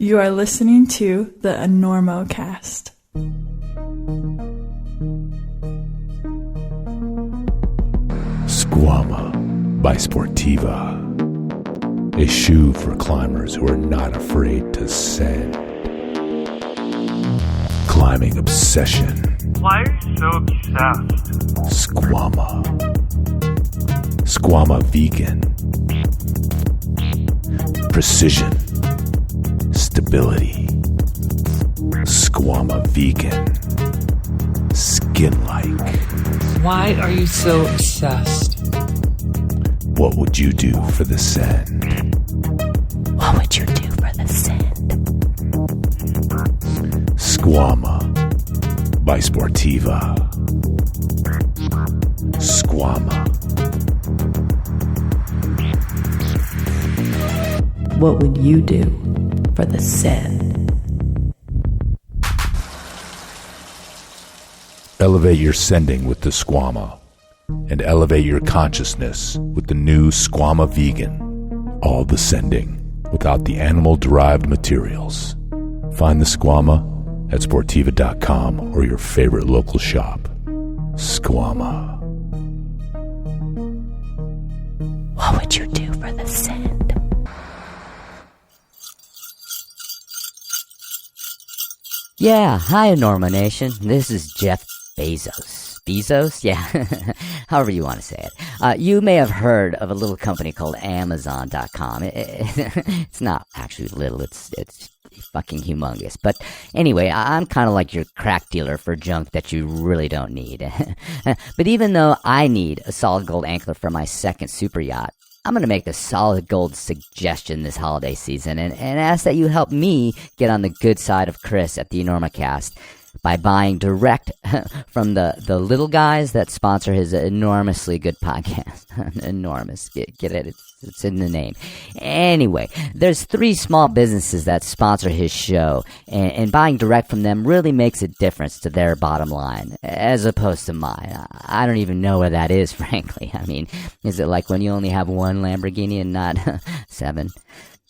You are listening to the Enormocast. Squama by Sportiva. A shoe for climbers who are not afraid to ascend. Climbing obsession. Why are you so obsessed? Squama. Squama vegan. Precision. Stability. Squama vegan. Skin-like. Why are you so obsessed? What would you do for the send? What would you do for the send? Squama by Sportiva. Squama. What would you do for the send? Elevate your sending with the Squama, and elevate your consciousness with the new Squama Vegan. All the sending without the animal-derived materials. Find the Squama at Sportiva.com or your favorite local shop. Squama. What would you do for the send? Yeah, hi Enormo Nation. This is Jeff Bezos. Bezos? Yeah, however you want to say it. You may have heard of a little company called Amazon.com. It's not actually little, it's fucking humongous. But anyway, I'm kind of like your crack dealer for junk that you really don't need. But even though I need a solid gold anchor for my second super yacht, I'm going to make a solid gold suggestion this holiday season and ask that you help me get on the good side of Chris at the Enormocast by buying direct from the little guys that sponsor his enormously good podcast. Enormous. Get it? It's in the name. Anyway, there's 3 small businesses that sponsor his show, and buying direct from them really makes a difference to their bottom line, as opposed to mine. I don't even know where that is, frankly. I mean, is it like when you only have one Lamborghini and not 7?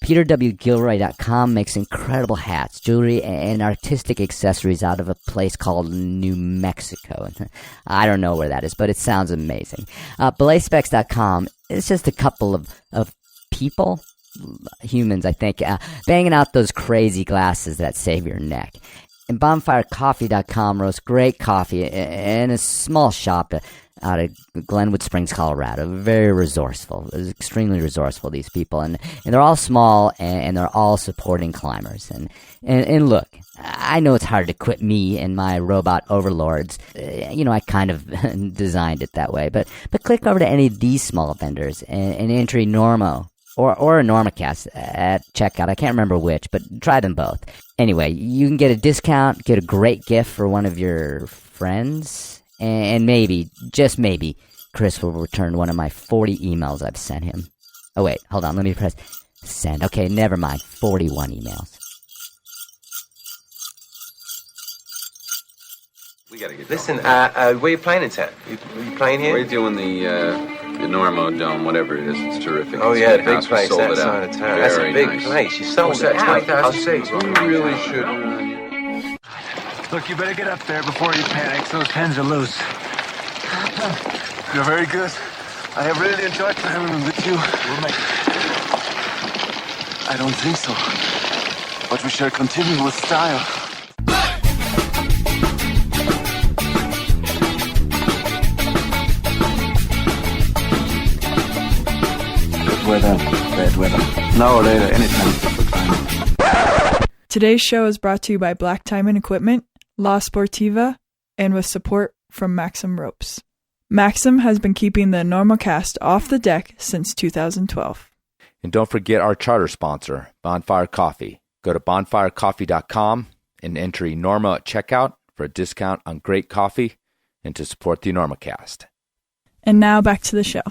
PeterWGilroy.com makes incredible hats, jewelry, and artistic accessories out of a place called New Mexico. I don't know where that is, but it sounds amazing. BelaySpecs.com is just a couple of people, humans, I think, banging out those crazy glasses that save your neck. And BonfireCoffee.com roasts great coffee in a small shop out of Glenwood Springs, Colorado. Very resourceful, extremely resourceful, these people. And they're all small, and they're all supporting climbers. And look, I know it's hard to quit me and my robot overlords. I kind of designed it that way. But click over to any of these small vendors and enter Enormo or Enormocast at checkout. I can't remember which, but try them both. Anyway, you can get a discount, get a great gift for one of your friends, and maybe, just maybe, Chris will return one of my 40 emails I've sent him. Oh wait, hold on, let me press send. Okay, never mind, 41 emails. We gotta get Listen, where are you playing in town? You playing here? We're doing the Enormo Dome, whatever it is. It's terrific. Oh, It's yeah, a big house. We place sold that it out. side of town. That's a Very big nice. place. You sold it out. 20,000 seats. We really should. Look, you better get up there before you panic. Those pens are loose. You're very good. I have really enjoyed climbing with you. I don't think so. But we shall continue with style. Good weather, bad weather. Now or later, anytime for climbing. Today's show is brought to you by Black Diamond Equipment, La Sportiva, and with support from Maxim Ropes. Maxim has been keeping the Enormocast off the deck since 2012. And don't forget our charter sponsor, Bonfire Coffee. Go to bonfirecoffee.com and enter Enormo at checkout for a discount on great coffee and to support the Enormocast. And now back to the show.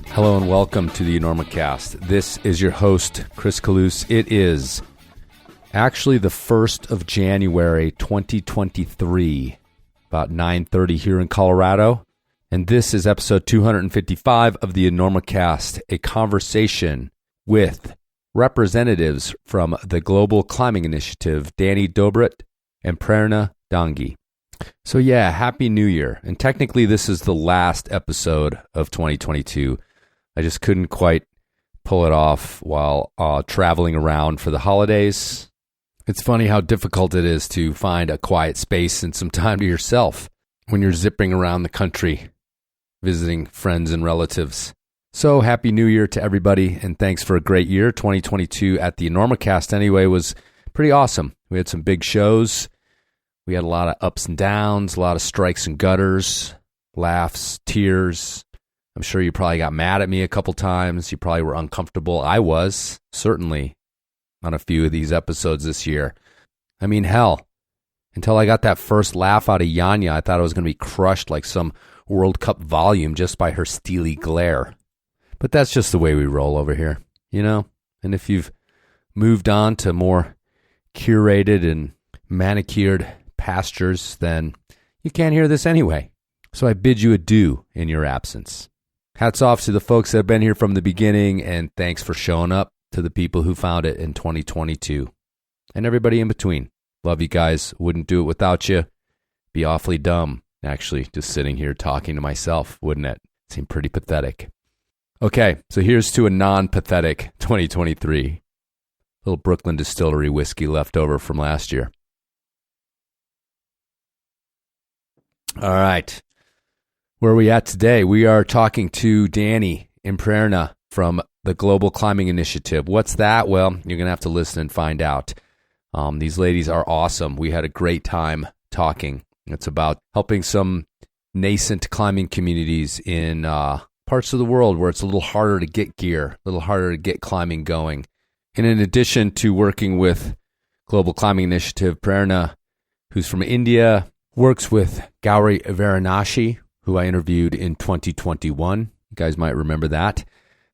Hello and welcome to the Enormocast. This is your host, Chris Kalous. It is actually the 1st of January, 2023, about 9:30 here in Colorado. And this is episode 255 of the Enormocast, a conversation with representatives from the Global Climbing Initiative, Dani Dobrot and Prerna Dangi. So yeah, Happy New Year. And technically this is the last episode of 2022. I just couldn't quite pull it off while traveling around for the holidays. It's funny how difficult it is to find a quiet space and some time to yourself when you're zipping around the country, visiting friends and relatives. So Happy New Year to everybody, and thanks for a great year. 2022 at the Enormocast anyway was pretty awesome. We had some big shows. We had a lot of ups and downs, a lot of strikes and gutters, laughs, tears. I'm sure you probably got mad at me a couple times. You probably were uncomfortable. I was, certainly, on a few of these episodes this year. I mean, hell, until I got that first laugh out of Yanya, I thought I was going to be crushed like some World Cup volume just by her steely glare. But that's just the way we roll over here, you know? And if you've moved on to more curated and manicured pastures, then you can't hear this anyway. So I bid you adieu in your absence. Hats off to the folks that have been here from the beginning, and thanks for showing up to the people who found it in 2022. And everybody in between. Love you guys. Wouldn't do it without you. Be awfully dumb, actually, just sitting here talking to myself, wouldn't it? Seem pretty pathetic. Okay, so here's to a non-pathetic 2023. Little Brooklyn Distillery whiskey left over from last year. All right. Where are we at today? We are talking to Dani and Prerna from the Global Climbing Initiative. What's that? Well, you're going to have to listen and find out. These ladies are awesome. We had a great time talking. It's about helping some nascent climbing communities in parts of the world where it's a little harder to get gear, a little harder to get climbing going. And in addition to working with Global Climbing Initiative, Prerna, who's from India, works with Gauri Varanasi, who I interviewed in 2021. You guys might remember that,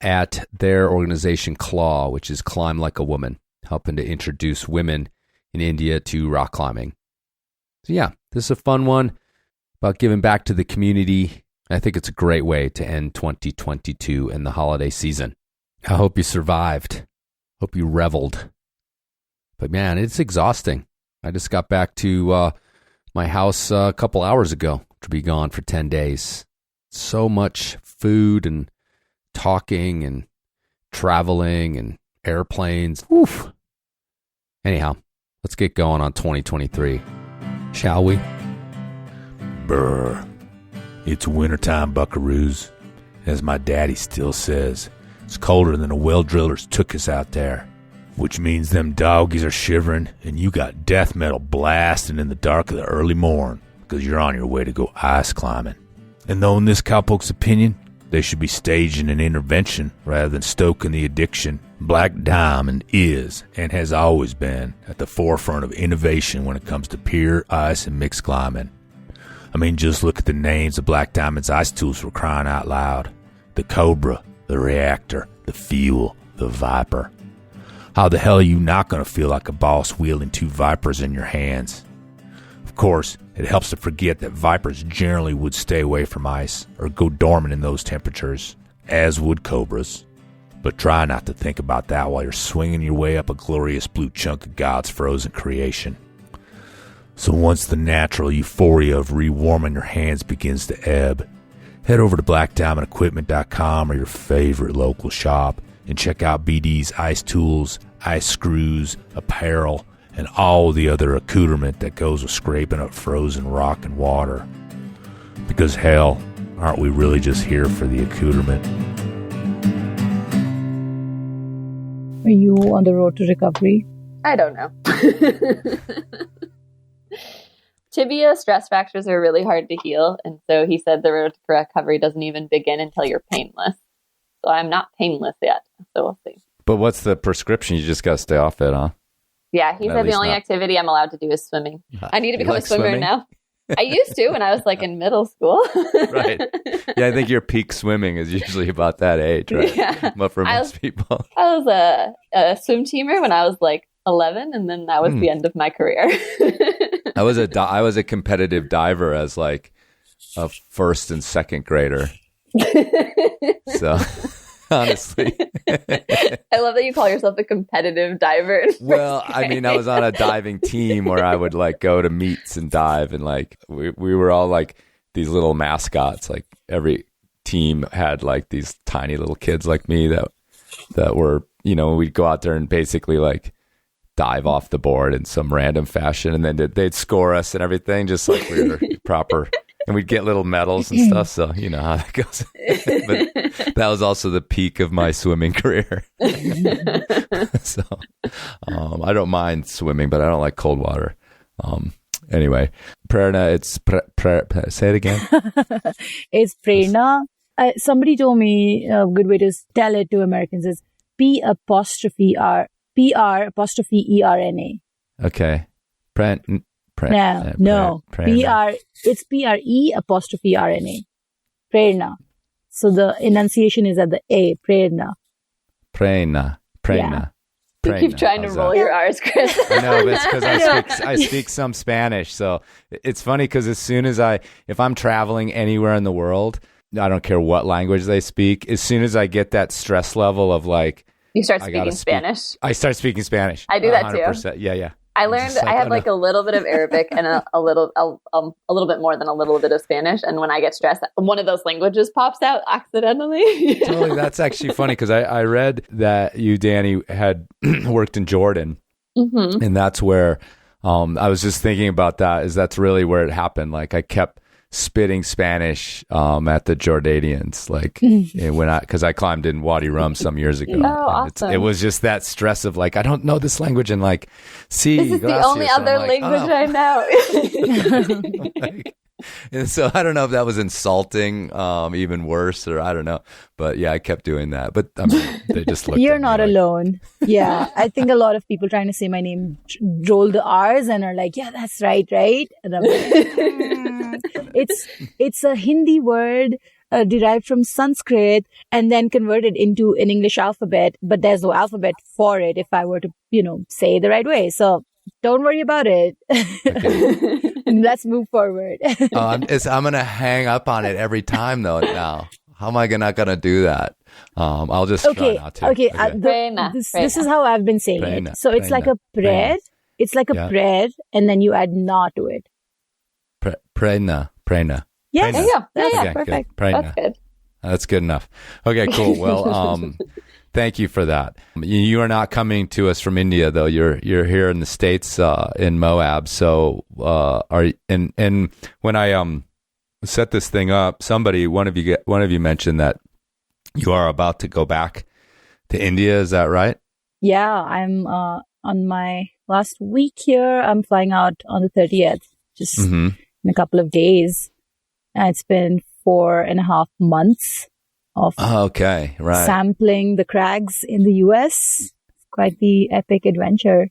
at their organization CLAW, which is Climb Like a Woman, helping to introduce women in India to rock climbing. So yeah, this is a fun one about giving back to the community. I think it's a great way to end 2022 and the holiday season. I hope you survived. Hope you reveled. But man, it's exhausting. I just got back to my house a couple hours ago to be gone for 10 days. So much food and talking and traveling and airplanes. Oof. Anyhow, let's get going on 2023. Shall we? Brr. It's wintertime, buckaroos. As my daddy still says, it's colder than the well drillers took us out there. Which means them doggies are shivering and you got death metal blasting in the dark of the early morn because you're on your way to go ice climbing. And though in this cowpoke's opinion, they should be staging an intervention rather than stoking the addiction, Black Diamond is and has always been at the forefront of innovation when it comes to pier, ice, and mixed climbing. I mean, just look at the names of Black Diamond's ice tools for crying out loud. The Cobra, the Reactor, the Fuel, the Viper. How the hell are you not going to feel like a boss wielding two Vipers in your hands? Of course, it helps to forget that Vipers generally would stay away from ice or go dormant in those temperatures, as would Cobras. But try not to think about that while you're swinging your way up a glorious blue chunk of God's frozen creation. So once the natural euphoria of rewarming your hands begins to ebb, head over to blackdiamondequipment.com or your favorite local shop and check out BD's ice tools, ice screws, apparel, and all the other accoutrement that goes with scraping up frozen rock and water. Because hell, aren't we really just here for the accoutrement? Are you on the road to recovery? I don't know. Tibia stress fractures are really hard to heal, and so he said the road to recovery doesn't even begin until you're painless. So I'm not painless yet, so we'll see. But what's the prescription? You just got to stay off it, huh? Yeah, he said the only activity I'm allowed to do is swimming. I need to become a swimmer swimming? Now. I used to when I was like in middle school. Right. Yeah, I think your peak swimming is usually about that age, right? Yeah. But for most people. I was a swim teamer when I was like 11, and then that was the end of my career. I was a competitive diver as like a first and second grader. So honestly, I love that you call yourself a competitive diver. Well, I mean, I was on a diving team where I would like go to meets and dive, and like we were all like these little mascots. Like every team had like these tiny little kids like me that were, you know, we'd go out there and basically like dive off the board in some random fashion, and then they'd score us and everything, just like we were proper. And we'd get little medals and stuff, so you know how that goes. But that was also the peak of my swimming career. So I don't mind swimming, but I don't like cold water. Anyway, Prerna, it's say it again. It's Prerna. Somebody told me a good way to tell it to Americans is P''R', P''ERNA. Okay. No. It's PRE''RNA. Prerna. So the enunciation is at the A, Prerna. Prerna. Yeah. You keep trying to roll your R's, Chris. I know, but it's because I speak some Spanish. So it's funny because as soon as if I'm traveling anywhere in the world, I don't care what language they speak, as soon as I get that stress level of like, you start speaking Spanish. I start speaking Spanish. I do that 100%. too. Yeah. I learned I have like a little bit of Arabic and a little bit more than a little bit of Spanish. And when I get stressed, one of those languages pops out accidentally. Totally. That's actually funny because I read that you, Dani, had worked in Jordan. Mm-hmm. And that's where I was just thinking about that, is that's really where it happened. Like I kept spitting Spanish at the Jordanians, like because I climbed in Wadi Rum some years ago. Oh, awesome. It was just that stress of like, I don't know this language, and like, see, this is the only other language I know. And so I don't know if that was insulting, even worse, or I don't know. But yeah, I kept doing that. But I mean, they just looked. You're not alone. Yeah, I think a lot of people trying to say my name roll the R's and are like, yeah, that's right. And I'm like, it's a Hindi word derived from Sanskrit and then converted into an English alphabet. But there's no alphabet for it if I were to, say it the right way. So don't worry about it. Okay. Let's move forward. I'm going to hang up on it every time, though, now. How am I not going to do that? I'll just try not to. Okay. This is how I've been saying it. So it's like a pred. It's like a pred, and then you add na to it. Prerna. Yes. There you go. Yeah, okay, perfect. That's good. That's good enough. Okay, cool. Well, thank you for that. You are not coming to us from India, though. You're here in the States, in Moab. So, and when I set this thing up, one of you mentioned that you are about to go back to India. Is that right? Yeah, I'm on my last week here. I'm flying out on the 30th, just in a couple of days. It's been 4.5 months of sampling the crags in the U.S. It's quite the epic adventure.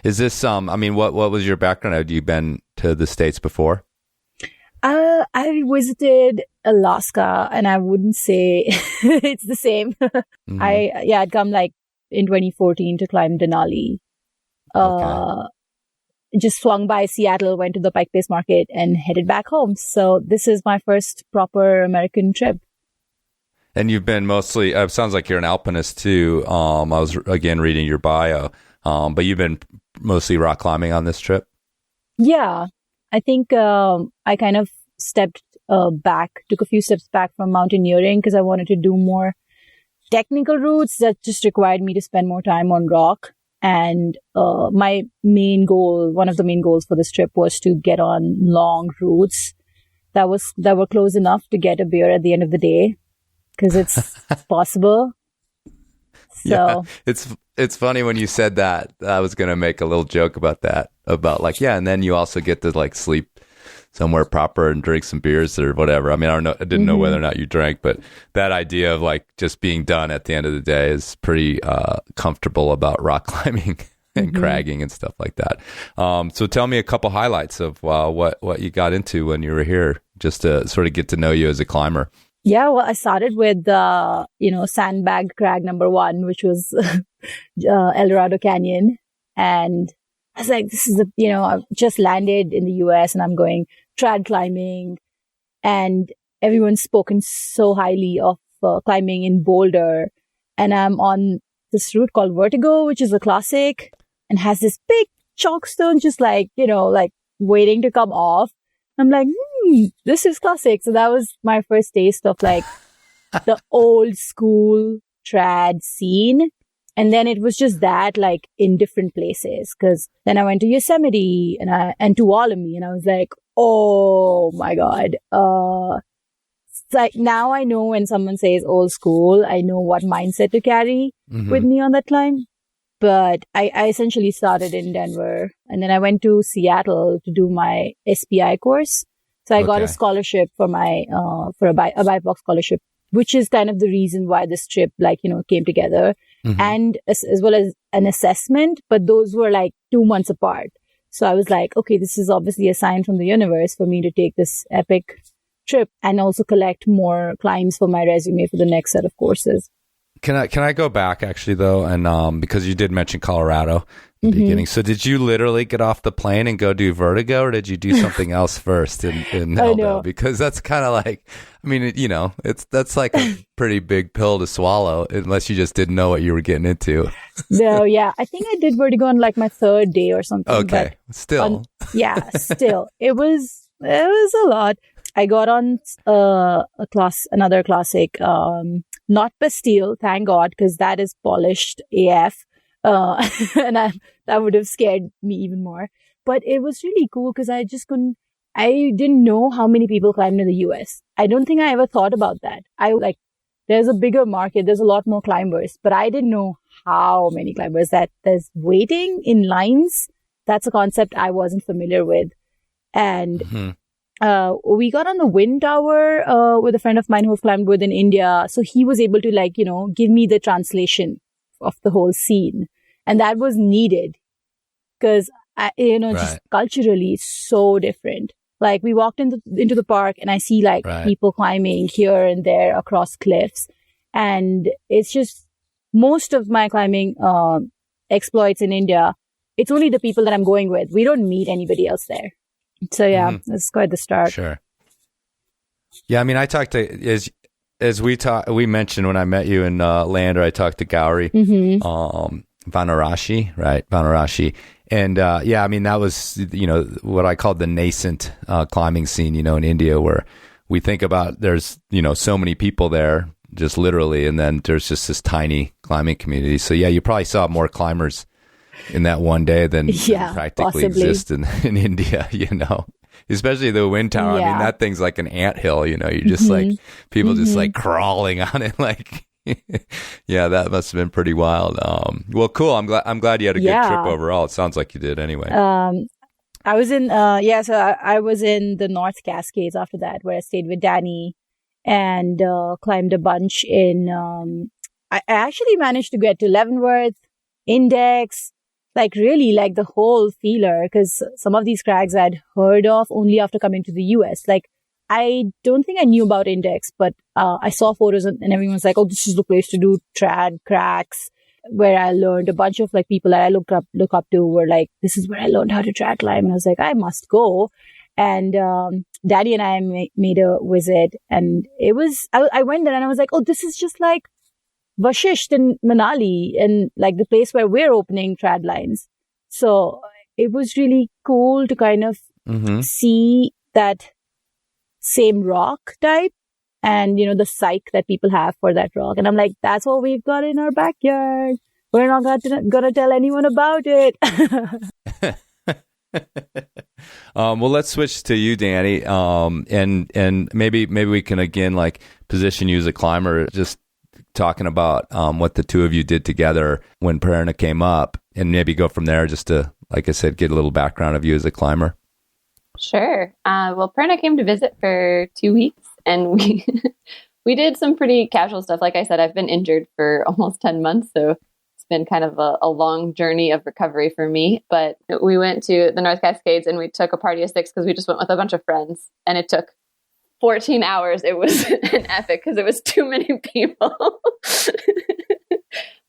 Is this what was your background? Had you been to the States before? I visited Alaska, and I wouldn't say it's the same. I'd come like in 2014 to climb Denali. Just swung by Seattle, went to the Pike Place Market, and headed back home. So this is my first proper American trip. And you've been mostly, it sounds like you're an alpinist too. I was, again, reading your bio, but you've been mostly rock climbing on this trip? Yeah. I think I kind of stepped back, took a few steps back from mountaineering because I wanted to do more technical routes that just required me to spend more time on rock. And my main goal, one of the main goals for this trip was to get on long routes that were close enough to get a beer at the end of the day, because it's possible. So yeah, it's funny when you said that. I was going to make a little joke about that, about like, and then you also get to like sleep somewhere proper and drink some beers or whatever. I mean, I didn't know whether or not you drank, but that idea of like just being done at the end of the day is pretty comfortable about rock climbing and cragging and stuff like that. So tell me a couple highlights of what you got into when you were here, just to sort of get to know you as a climber. Yeah, well, I started with sandbagged crag number 1, which was El Dorado Canyon, and I was like, this is I've just landed in the US and I'm going trad climbing. and everyone's spoken so highly of climbing in Boulder. And I'm on this route called Vertigo, which is a classic and has this big chalk stone just like, like waiting to come off. I'm like, this is classic. So that was my first taste of like the old school trad scene. And then it was just that like in different places. Cause then I went to Yosemite and to Tuolumne, and I was like, oh my God. It's like now I know when someone says old school, I know what mindset to carry with me on that climb. But I essentially started in Denver, and then I went to Seattle to do my SPI course. So I got a scholarship for my, for a BIPOC scholarship, which is kind of the reason why this trip, came together, and as well as an assessment, but those were like 2 months apart. So I was like, okay, this is obviously a sign from the universe for me to take this epic trip and also collect more climbs for my resume for the next set of courses. Can I go back actually though, and because you did mention Colorado in the beginning. So did you literally get off the plane and go do Vertigo, or did you do something else first in Eldo? Because that's kind of like, I mean, that's like a pretty big pill to swallow unless you just didn't know what you were getting into. No, yeah, I think I did Vertigo on like my third day or something. Okay, still. Still, it was a lot. I got on another classic, not Bastille, thank God, because that is polished AF. And that would have scared me even more. But it was really cool because I didn't know how many people climbed in the US. I don't think I ever thought about that. There's a bigger market, there's a lot more climbers, but I didn't know how many climbers that there's waiting in lines. That's a concept I wasn't familiar with. And we got on the wind tower with a friend of mine who I've climbed with in India. So he was able to give me the translation of the whole scene. And that was needed because, just culturally it's so different. Like we walked into the park and I see people climbing here and there across cliffs. And it's just most of my climbing exploits in India, it's only the people that I'm going with. We don't meet anybody else there. So yeah, it's quite the start. Sure. Yeah, I mean, I talked to as we mentioned when I met you in Lander, I talked to Gauri Vanarashi, right? Vanarashi, and I mean that was what I called the nascent climbing scene, in India, where we think about there's so many people there, just literally, and then there's just this tiny climbing community. So yeah, you probably saw more climbers in that one day than practically exist in India, especially the wind tower. I mean, that thing's like an anthill, you're just like people just like crawling on it. Like, that must have been pretty wild. Well, cool. I'm glad you had a good trip overall. It sounds like you did anyway. I was in, I was in the North Cascades after that, where I stayed with Dani and climbed a bunch in, I actually managed to get to Leavenworth, Index, like really like the whole feeler, because some of these crags I'd heard of only after coming to the US. Like, I don't think I knew about Index, but I saw photos and everyone's like, oh, this is the place to do trad cracks, where I learned a bunch of like people that I look up to were like, this is where I learned how to trad climb. And I was like, I must go. And Daddy and I made a visit, and it was, I went there and I was like, oh, this is just like Vashisht in Manali, and like the place where we're opening trad lines. So it was really cool to kind of see that same rock type and, the psych that people have for that rock. And I'm like, that's what we've got in our backyard. We're not gonna tell anyone about it. Well, let's switch to you, Dani. And maybe we can again like position you as a climber, just talking about what the two of you did together when Prerna came up, and maybe go from there just to, like I said, get a little background of you as a climber. Sure. Well, Prerna came to visit for 2 weeks, and we did some pretty casual stuff. Like I said, I've been injured for almost 10 months, so it's been kind of a long journey of recovery for me. But we went to the North Cascades and we took a party of 6 because we just went with a bunch of friends, and it took 14 hours. It was an epic because it was too many people.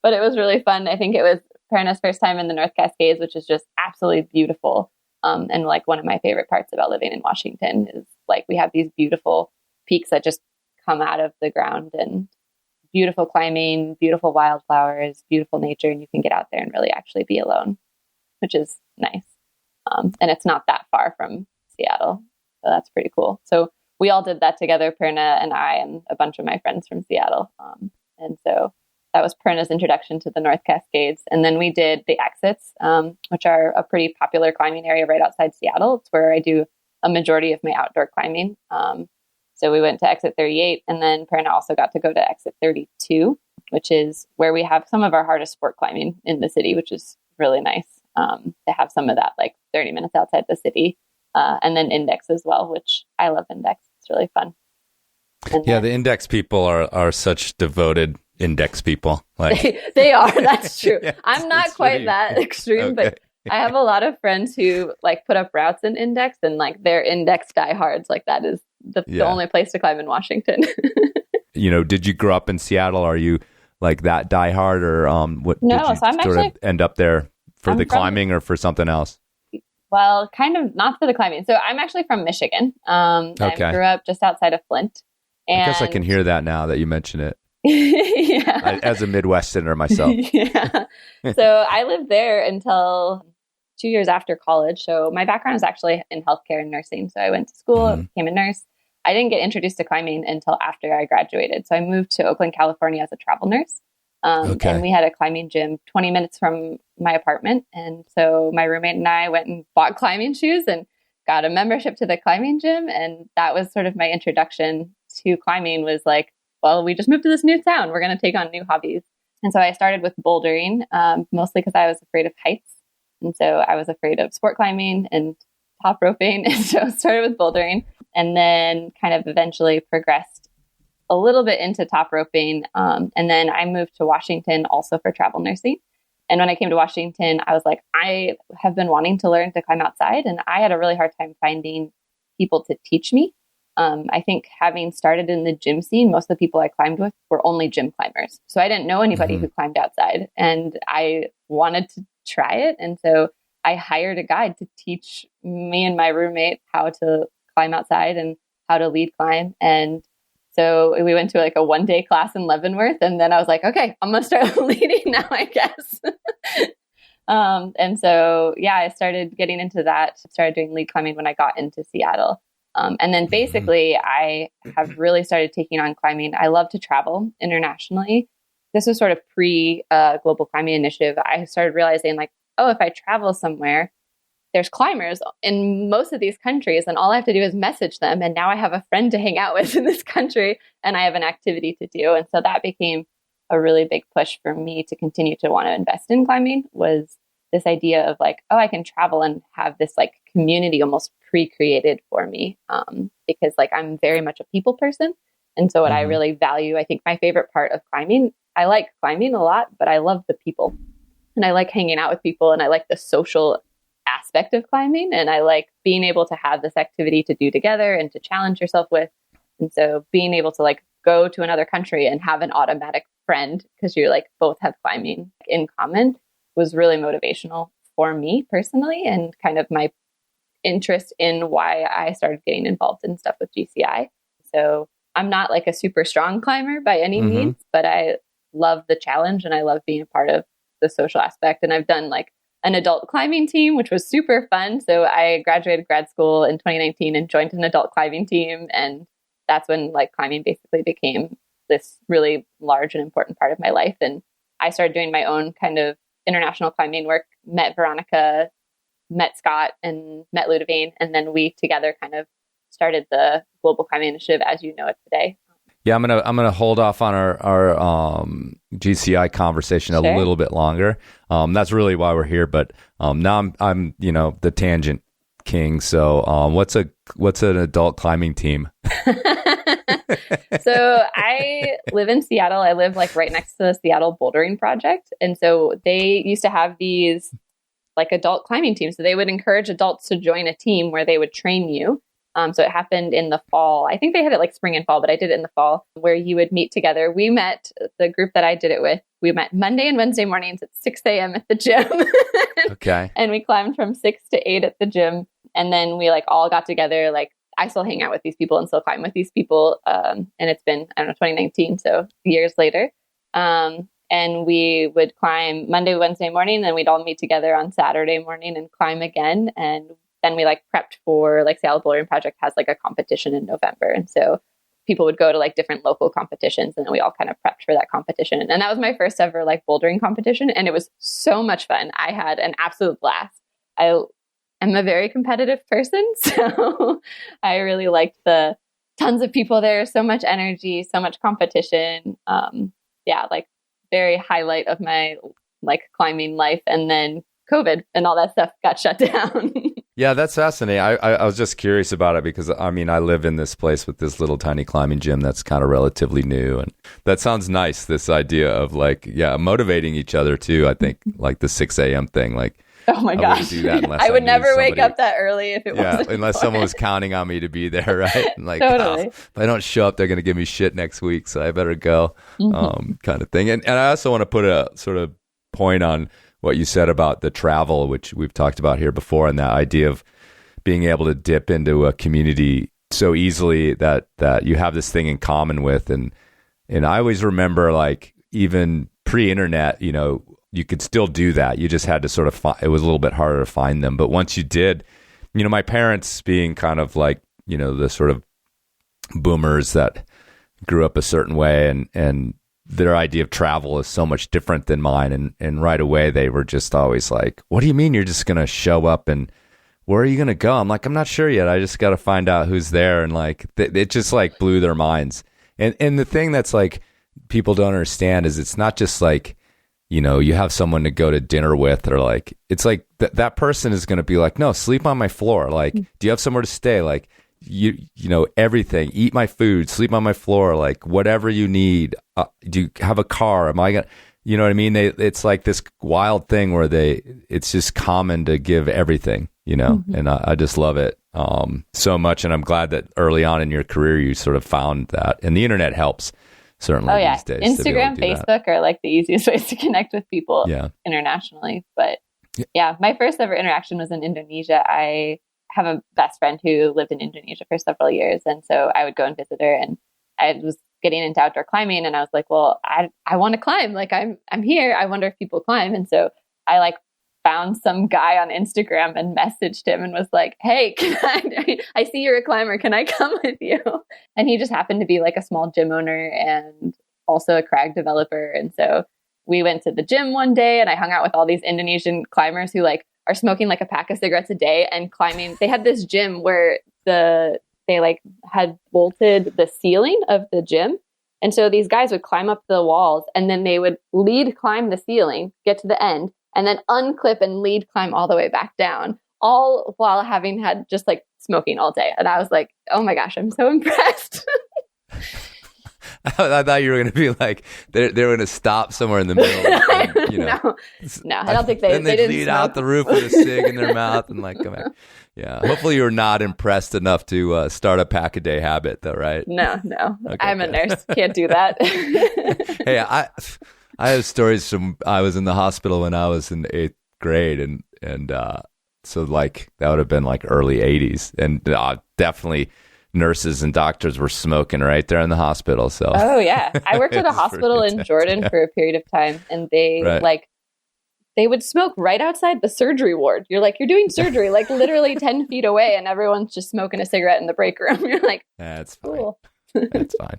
But it was really fun. I think it was Prerna's first time in the North Cascades, which is just absolutely beautiful. And like one of my favorite parts about living in Washington is like we have these beautiful peaks that just come out of the ground, and beautiful climbing, beautiful wildflowers, beautiful nature, and you can get out there and really actually be alone, which is nice. And it's not that far from Seattle, so that's pretty cool. So we all did that together, Prerna and I and a bunch of my friends from Seattle. And so that was Prerna's introduction to the North Cascades. And then we did the Exits, which are a pretty popular climbing area right outside Seattle. It's where I do a majority of my outdoor climbing. So we went to Exit 38, and then Prerna also got to go to Exit 32, which is where we have some of our hardest sport climbing in the city, which is really nice to have some of that like 30 minutes outside the city. And then Index as well, which I love Index. It's really fun. And yeah, the Index people are such devoted Index people. Like they are. That's true. Yeah, I'm not quite that extreme, but I have a lot of friends who like put up routes in Index, and like they're Index diehards. Like that is the only place to climb in Washington. Did you grow up in Seattle? Are you like that diehard, or what? No, did you so I'm sort actually of end up there for the climbing or for something else? Well, kind of not for the climbing. So I'm actually from Michigan. I grew up just outside of Flint. And I guess I can hear that now that you mention it. Yeah. As a Midwesterner myself. Yeah. So I lived there until 2 years after college. So my background is actually in healthcare and nursing. So I went to school, became a nurse. I didn't get introduced to climbing until after I graduated. So I moved to Oakland, California as a travel nurse. And we had a climbing gym 20 minutes from my apartment. And so my roommate and I went and bought climbing shoes and got a membership to the climbing gym. And that was sort of my introduction to climbing, was like, well, we just moved to this new town. We're going to take on new hobbies. And so I started with bouldering, mostly because I was afraid of heights. And so I was afraid of sport climbing and top roping. And so I started with bouldering, and then kind of eventually progressed a little bit into top roping. And then I moved to Washington also for travel nursing. And when I came to Washington, I was like, I have been wanting to learn to climb outside. And I had a really hard time finding people to teach me. I think having started in the gym scene, most of the people I climbed with were only gym climbers. So I didn't know anybody who climbed outside, and I wanted to try it. And so I hired a guide to teach me and my roommate how to climb outside and how to lead climb. And so we went to like a 1-day class in Leavenworth. And then I was like, okay, I'm going to start leading now, I guess. And so, yeah, I started getting into that, started doing lead climbing when I got into Seattle. And then basically I have really started taking on climbing. I love to travel internationally. This was sort of pre-Global Climbing Initiative. I started realizing like, oh, if I travel somewhere, there's climbers in most of these countries, and all I have to do is message them. And now I have a friend to hang out with in this country, and I have an activity to do. And so that became a really big push for me to continue to want to invest in climbing, was this idea of like, oh, I can travel and have this like community almost pre-created for me. Because like I'm very much a people person. And so what I really value, I think my favorite part of climbing, I like climbing a lot, but I love the people, and I like hanging out with people, and I like the social aspect of climbing, and I like being able to have this activity to do together and to challenge yourself with. And so being able to like go to another country and have an automatic friend because you're like both have climbing in common was really motivational for me personally, and kind of my interest in why I started getting involved in stuff with GCI. So I'm not like a super strong climber by any means, but I love the challenge and I love being a part of the social aspect. And I've done like an adult climbing team, which was super fun. So I graduated grad school in 2019 and joined an adult climbing team. And that's when like climbing basically became this really large and important part of my life. And I started doing my own kind of international climbing work, met Veronica, met Scott, and met Ludovine. And then we together kind of started the Global Climbing Initiative as you know it today. Yeah, I'm gonna hold off on our GCI conversation a little bit longer. That's really why we're here. But now I'm the tangent king. So what's an adult climbing team? So I live in Seattle. I live like right next to the Seattle Bouldering Project, and so they used to have these like adult climbing teams. So they would encourage adults to join a team where they would train you. So it happened in the fall. I think they had it like spring and fall, but I did it in the fall, where you would meet together. We met, the group that I did it with, we met Monday and Wednesday mornings at 6 a.m. at the gym. Okay. And we climbed from 6 to 8 at the gym. And then we like all got together. Like I still hang out with these people and still climb with these people. And it's been, 2019, so years later. And we would climb Monday, Wednesday morning, then we'd all meet together on Saturday morning and climb again. And then we like prepped for, like, Seattle Bouldering Project has like a competition in November. And so people would go to like different local competitions, and then we all kind of prepped for that competition. And that was my first ever like bouldering competition. And it was so much fun. I had an absolute blast. I'm a very competitive person. So I really liked the tons of people there, so much energy, so much competition. Like very highlight of my like climbing life. And then COVID and all that stuff got shut down. Yeah, that's fascinating. I was just curious about it because, I mean, I live in this place with this little tiny climbing gym that's kind of relatively new. And that sounds nice, this idea of like, motivating each other too. I think like the 6 a.m. thing, like, oh my gosh, do that unless I would never wake up that early if it wasn't. Yeah, unless someone was counting on me to be there, right? And like, totally. If I don't show up, they're going to give me shit next week, so I better go, kind of thing. And I also want to put a sort of point on what you said about the travel, which we've talked about here before, and that idea of being able to dip into a community so easily that you have this thing in common with. And I always remember, like, even pre-internet, you could still do that. You just had to sort of it was a little bit harder to find them. But once you did, my parents being kind of like, the sort of boomers that grew up a certain way, and their idea of travel is so much different than mine. And right away, they were just always like, what do you mean you're just going to show up and where are you going to go? I'm like, I'm not sure yet. I just got to find out who's there. And like, it just like blew their minds. And the thing that's like, people don't understand is it's not just like, you have someone to go to dinner with, or like, it's like that person is going to be like, no, sleep on my floor. Like, do you have somewhere to stay? Like, everything, eat my food, sleep on my floor, like whatever you need. Do you have a car? Am I going to, you know what I mean? It's like this wild thing where it's just common to give everything, and I just love it so much. And I'm glad that early on in your career, you sort of found that, and the internet helps certainly these days. Instagram, Facebook are like the easiest ways to connect with people internationally. But my first ever interaction was in Indonesia. I have a best friend who lived in Indonesia for several years. And so I would go and visit her, and I was getting into outdoor climbing, and I was like, well, I want to climb. Like I'm here. I wonder if people climb. And so I like found some guy on Instagram and messaged him and was like, hey, I see you're a climber. Can I come with you? And he just happened to be like a small gym owner and also a crag developer. And so we went to the gym one day, and I hung out with all these Indonesian climbers who like are smoking like a pack of cigarettes a day and climbing. They had this gym where they like had bolted the ceiling of the gym. And so these guys would climb up the walls, and then they would lead climb the ceiling, get to the end, and then unclip and lead climb all the way back down, all while having had just like smoking all day. And I was like, oh my gosh, I'm so impressed. I thought you were going to be like, they were going to stop somewhere in the middle. And, no, I don't think they then didn't lead smoke. out the roof with a cig in their mouth and like come back. Yeah. Hopefully you're not impressed enough to start a pack a day habit though, right? No. Okay, I'm a nurse. Can't do that. Hey, I have stories from, I was in the hospital when I was in 8th grade, and so like that would have been like early 80s, and definitely nurses and doctors were smoking right there in the hospital. So oh yeah, I worked at a hospital in Jordan for a period of time, and they they would smoke right outside the surgery ward. You're like, you're doing surgery like literally 10 feet away, and everyone's just smoking a cigarette in the break room. You're like, that's fine. Cool. That's fine.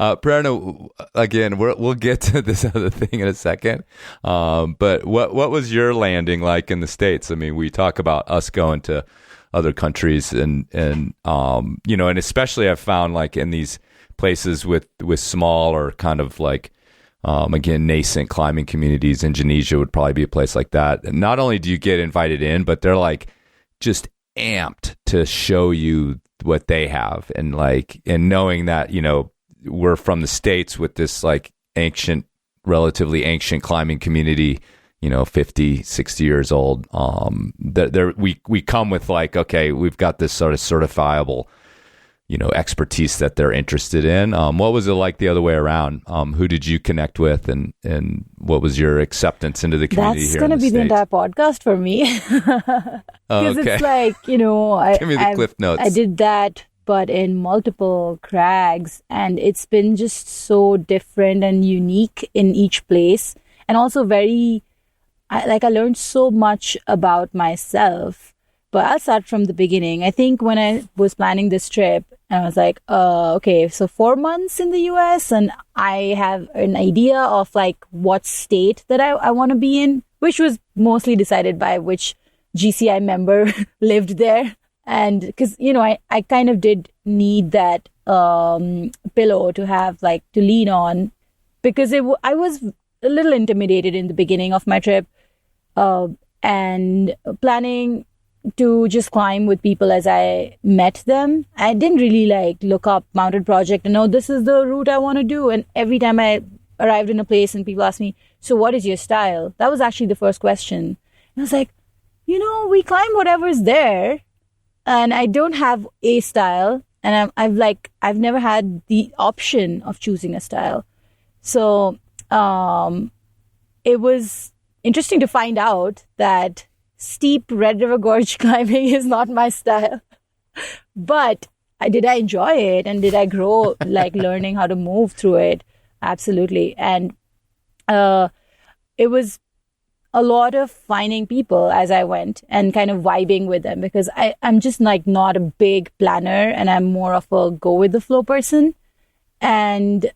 Prerna, again, we'll get to this other thing in a second. But what was your landing like in the States? I mean, we talk about us going to other countries, and and especially I've found like in these places with small or kind of like again nascent climbing communities. Indonesia would probably be a place like that. And not only do you get invited in, but they're like just amped to show you what they have, and knowing that we're from the States with this like relatively ancient climbing community, 50, 60 years old. We come with like, okay, we've got this sort of certifiable, expertise that they're interested in. What was it like the other way around? Who did you connect with, and what was your acceptance into the community? That's here going to in be the the States? entire podcast for me. Because okay. it's like, Give me the cliff notes. I did that, but in multiple crags, and it's been just so different and unique in each place, and also I learned so much about myself. But I'll start from the beginning. I think when I was planning this trip, I was like, okay, so 4 months in the US, and I have an idea of like what state that I want to be in, which was mostly decided by which GCI member lived there. And because, I kind of did need that pillow to have like to lean on, because I was a little intimidated in the beginning of my trip, and planning to just climb with people as I met them. I didn't really like look up Mountain Project and know this is the route I want to do. And every time I arrived in a place and people asked me, so what is your style? That was actually the first question. And I was like, we climb whatever's there. And I don't have a style. And I've never had the option of choosing a style. So it was interesting to find out that steep Red River Gorge climbing is not my style. But did I enjoy it? And did I grow like learning how to move through it? Absolutely. And it was a lot of finding people as I went and kind of vibing with them, because I'm just like not a big planner, and I'm more of a go with the flow person. And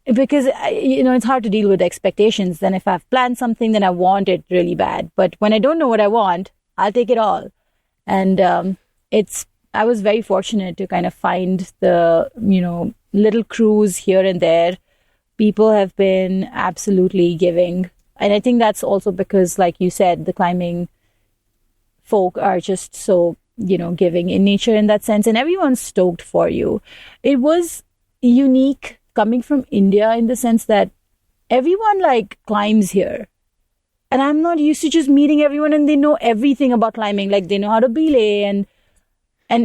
because, it's hard to deal with expectations. Then if I've planned something, then I want it really bad. But when I don't know what I want, I'll take it all. And I was very fortunate to kind of find the, little crews here and there. People have been absolutely giving. And I think that's also because, like you said, the climbing folk are just so, giving in nature in that sense. And everyone's stoked for you. It was unique coming from India in the sense that everyone like climbs here. And I'm not used to just meeting everyone and they know everything about climbing. Like they know how to belay and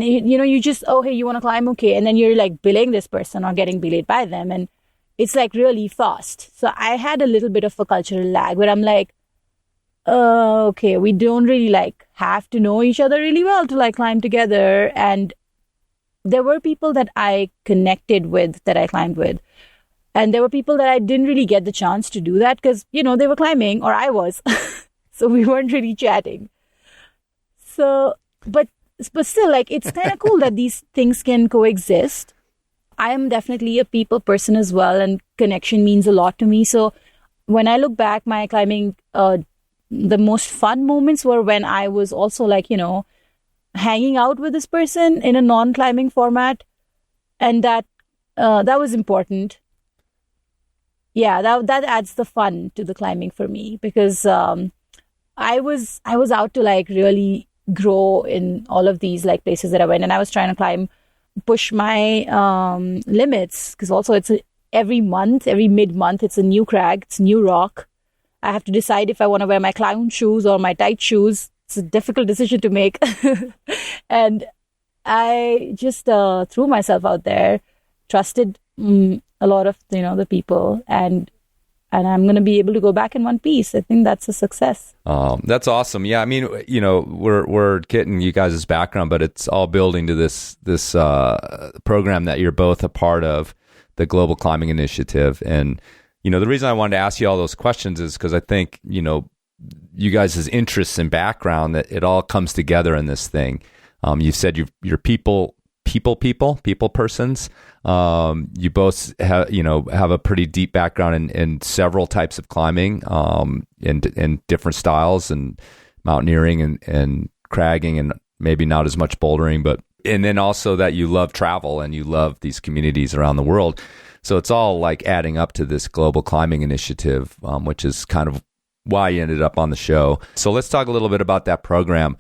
you just, oh, hey, you want to climb? Okay. And then you're like belaying this person or getting belayed by them. And it's like really fast. So I had a little bit of a cultural lag where I'm like, okay, we don't really like have to know each other really well to like climb together. And there were people that I connected with, that I climbed with. And there were people that I didn't really get the chance to do that because, they were climbing or I was. So we weren't really chatting. So, but still, like, it's kind of cool that these things can coexist. I am definitely a people person as well, and connection means a lot to me. So when I look back, my climbing, the most fun moments were when I was also like, hanging out with this person in a non-climbing format. And that was important. Yeah, that adds the fun to the climbing for me, because I was out to like really grow in all of these like places that I went, and I was trying to push my limits, because also it's every mid-month, it's a new crag, it's new rock. I have to decide if I want to wear my clown shoes or my tight shoes. It's a difficult decision to make. And I just threw myself out there, trusted a lot of, the people, and I'm going to be able to go back in one piece. I think that's a success. That's awesome. Yeah. I mean, we're getting you guys' background, but it's all building to this program that you're both a part of, the Global Climbing Initiative. And, the reason I wanted to ask you all those questions is because I think, you guys' interests and background, that it all comes together in this thing. You said you're people persons. You both have a pretty deep background in several types of climbing, in different styles, and mountaineering and cragging, and maybe not as much bouldering, and then also that you love travel and you love these communities around the world. So it's all like adding up to this Global Climbing Initiative, which is kind of why you ended up on the show. So let's talk a little bit about that program.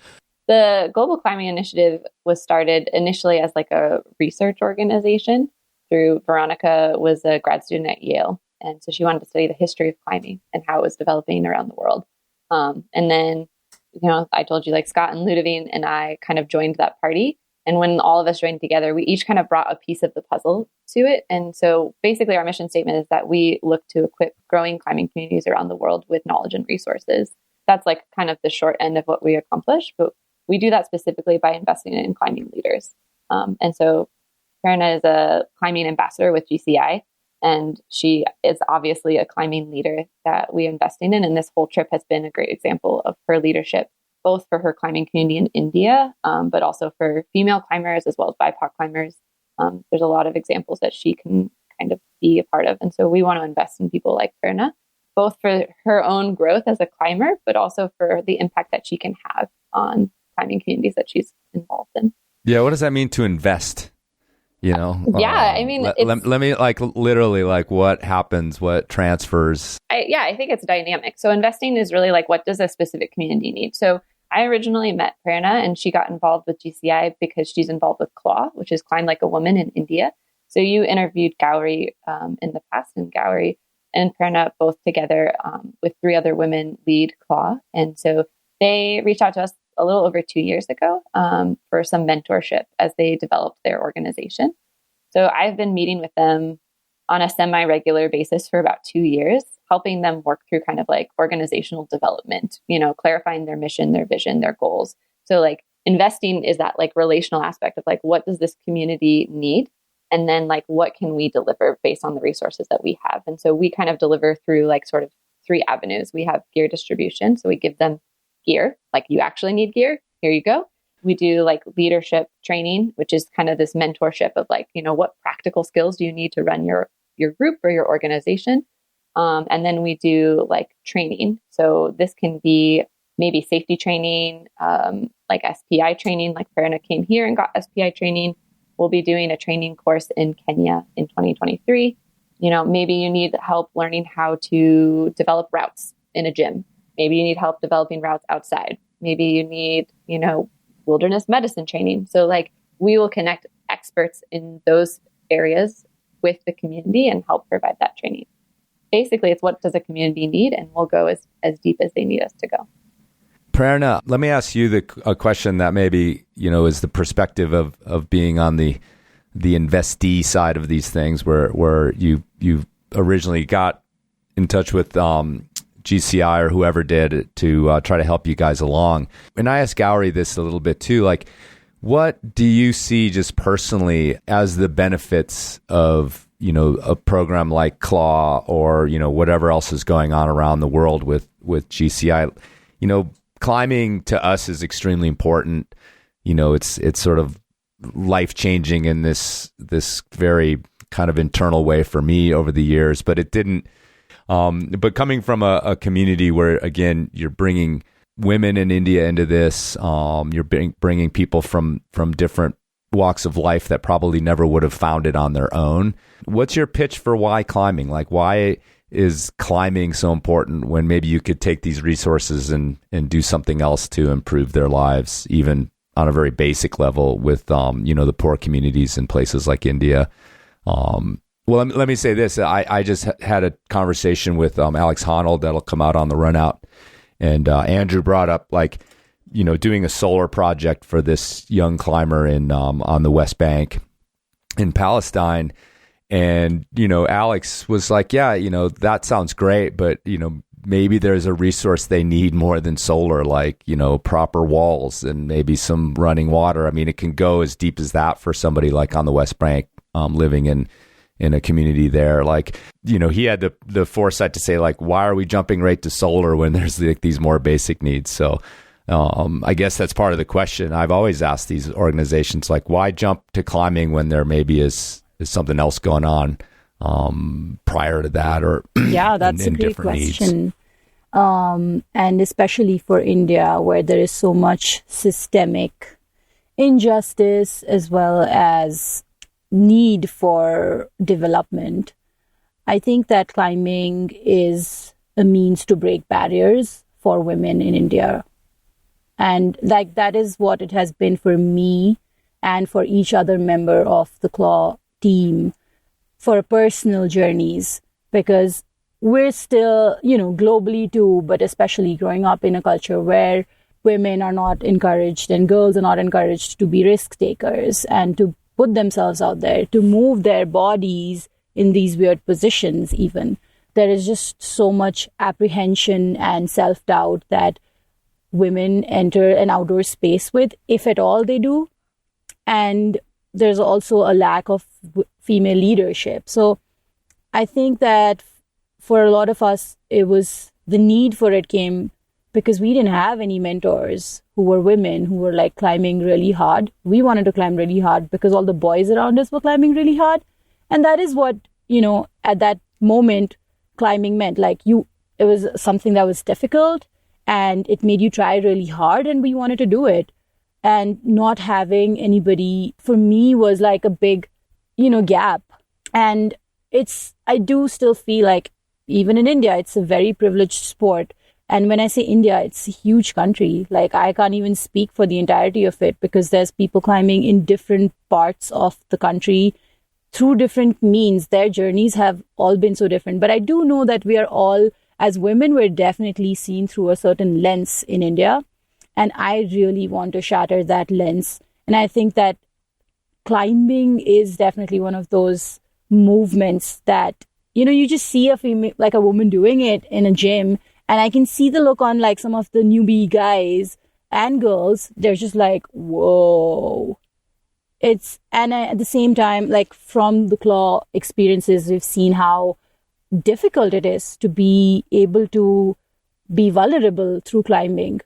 The Global Climbing Initiative was started initially as like a research organization. Veronica was a grad student at Yale. And so she wanted to study the history of climbing and how it was developing around the world. And then, I told you, like, Scott and Ludovine and I kind of joined that party. And when all of us joined together, we each kind of brought a piece of the puzzle to it. And so basically our mission statement is that we look to equip growing climbing communities around the world with knowledge and resources. That's like kind of the short end of what we accomplish, but we do that specifically by investing in climbing leaders. And so Prerna is a climbing ambassador with GCI, and she is obviously a climbing leader that we're investing in. And this whole trip has been a great example of her leadership, both for her climbing community in India, but also for female climbers as well as BIPOC climbers. There's a lot of examples that she can kind of be a part of. And so we want to invest in people like Prerna, both for her own growth as a climber, but also for the impact that she can have on climbing communities that she's involved in. Yeah, what does that mean to invest? I mean, let me literally what happens, what transfers. I think it's dynamic. So investing is really like, what does a specific community need? So I originally met Prerna and she got involved with GCI because she's involved with CLAW, which is Climb Like a Woman in India. So you interviewed Gowri in the past, and Gowri and Prerna both together with 3 other women lead CLAW. And so they reached out to us a little over 2 years ago for some mentorship as they developed their organization. So I've been meeting with them on a semi-regular basis for about 2 years, helping them work through kind of like organizational development, clarifying their mission, their vision, their goals. So like investing is that like relational aspect of like, what does this community need? And then like, what can we deliver based on the resources that we have? And so we kind of deliver through like sort of 3 avenues. We have gear distribution. So we give them gear, like you actually need gear, here you go. We do like leadership training, which is kind of this mentorship of like, what practical skills do you need to run your group or your organization? And then we do like training. So this can be maybe safety training, like SPI training, like Prerna came here and got SPI training. We'll be doing a training course in Kenya in 2023. Maybe you need help learning how to develop routes in a gym. Maybe you need help developing routes outside. Maybe you need, wilderness medicine training. So like we will connect experts in those areas with the community and help provide that training. Basically, it's what does a community need, and we'll go as deep as they need us to go. Prerna, let me ask you a question that maybe, is the perspective of being on the investee side of these things, where you originally got in touch with GCI or whoever did to try to help you guys along. And I asked Gowri this a little bit too, like, what do you see just personally as the benefits of, a program like CLAW or, whatever else is going on around the world with GCI? Climbing to us is extremely important. It's sort of life-changing in this very kind of internal way for me over the years, but it didn't. But coming from a community where, again, you're bringing women in India into this, you're bringing people from different walks of life that probably never would have found it on their own. What's your pitch for why climbing? Like, why is climbing so important when maybe you could take these resources and do something else to improve their lives, even on a very basic level with, the poor communities in places like India? Well, let me say this. I just had a conversation with Alex Honnold that'll come out on the Run Out. And Andrew brought up, like, doing a solar project for this young climber in on the West Bank in Palestine. And, Alex was like, yeah, that sounds great, but, maybe there's a resource they need more than solar, like, proper walls and maybe some running water. I mean, it can go as deep as that for somebody like on the West Bank living in a community there. Like, he had the foresight to say, like, why are we jumping right to solar when there's like these more basic needs? So I guess that's part of the question. I've always asked these organizations, like, why jump to climbing when there maybe is something else going on prior to that, or yeah, that's a great question. And especially for India, where there is so much systemic injustice as well as need for development, I think that climbing is a means to break barriers for women in India. And like that is what it has been for me and for each other member of the CLAW team for personal journeys, because we're still, globally too, but especially growing up in a culture where women are not encouraged and girls are not encouraged to be risk takers and to put themselves out there, to move their bodies in these weird positions even. There is just so much apprehension and self-doubt that women enter an outdoor space with, if at all they do. And there's also a lack of female leadership. So I think that for a lot of us, it was the need for it came because we didn't have any mentors who were women who were like climbing really hard. We wanted to climb really hard because all the boys around us were climbing really hard. And that is what, at that moment, climbing meant. Like it was something that was difficult and it made you try really hard, and we wanted to do it. And not having anybody for me was like a big, gap. And I do still feel like even in India, it's a very privileged sport. And when I say India, it's a huge country. Like I can't even speak for the entirety of it because there's people climbing in different parts of the country through different means. Their journeys have all been so different. But I do know that we are all, as women, we're definitely seen through a certain lens in India. And I really want to shatter that lens. And I think that climbing is definitely one of those movements that, you just see a female, like a woman doing it in a gym. And I can see the look on like some of the newbie guys and girls. They're just like, whoa. And at the same time, like from the claw experiences, we've seen how difficult it is to be able to be vulnerable through climbing.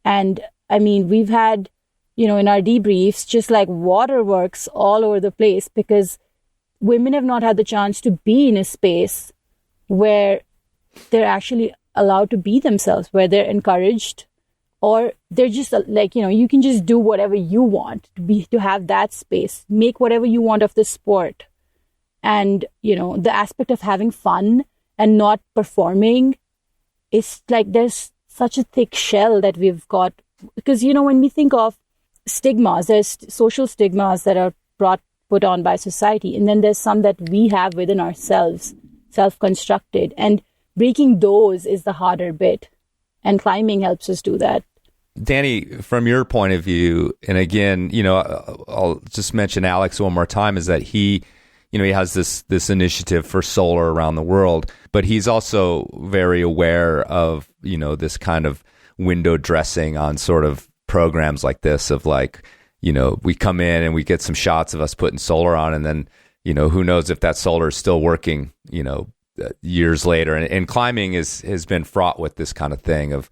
And I mean, we've had, in our debriefs, just like waterworks all over the place because women have not had the chance to be in a space where they're actually allowed to be themselves, where they're encouraged, or they're just like, you can just do whatever you want to have that space, make whatever you want of the sport. And, the aspect of having fun and not performing, it's like there's such a thick shell that we've got. Because, when we think of stigmas, there's social stigmas that are put on by society. And then there's some that we have within ourselves, self-constructed. And breaking those is the harder bit. And climbing helps us do that. Dani, from your point of view, and again, I'll just mention Alex one more time, is that he has this initiative for solar around the world, but he's also very aware of, this kind of window dressing on sort of programs like this of like, we come in and we get some shots of us putting solar on, and then, who knows if that solar is still working, years later. And climbing has been fraught with this kind of thing of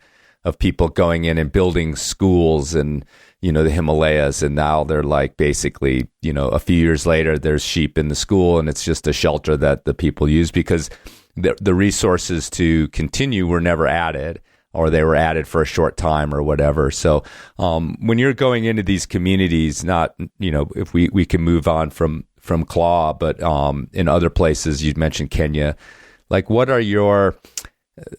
people going in and building schools and, the Himalayas. And now they're like, basically, a few years later, there's sheep in the school and it's just a shelter that the people use because the resources to continue were never added, or they were added for a short time or whatever. So when you're going into these communities, not, if we can move on from Claw, but in other places, you'd mentioned Kenya, like what are your,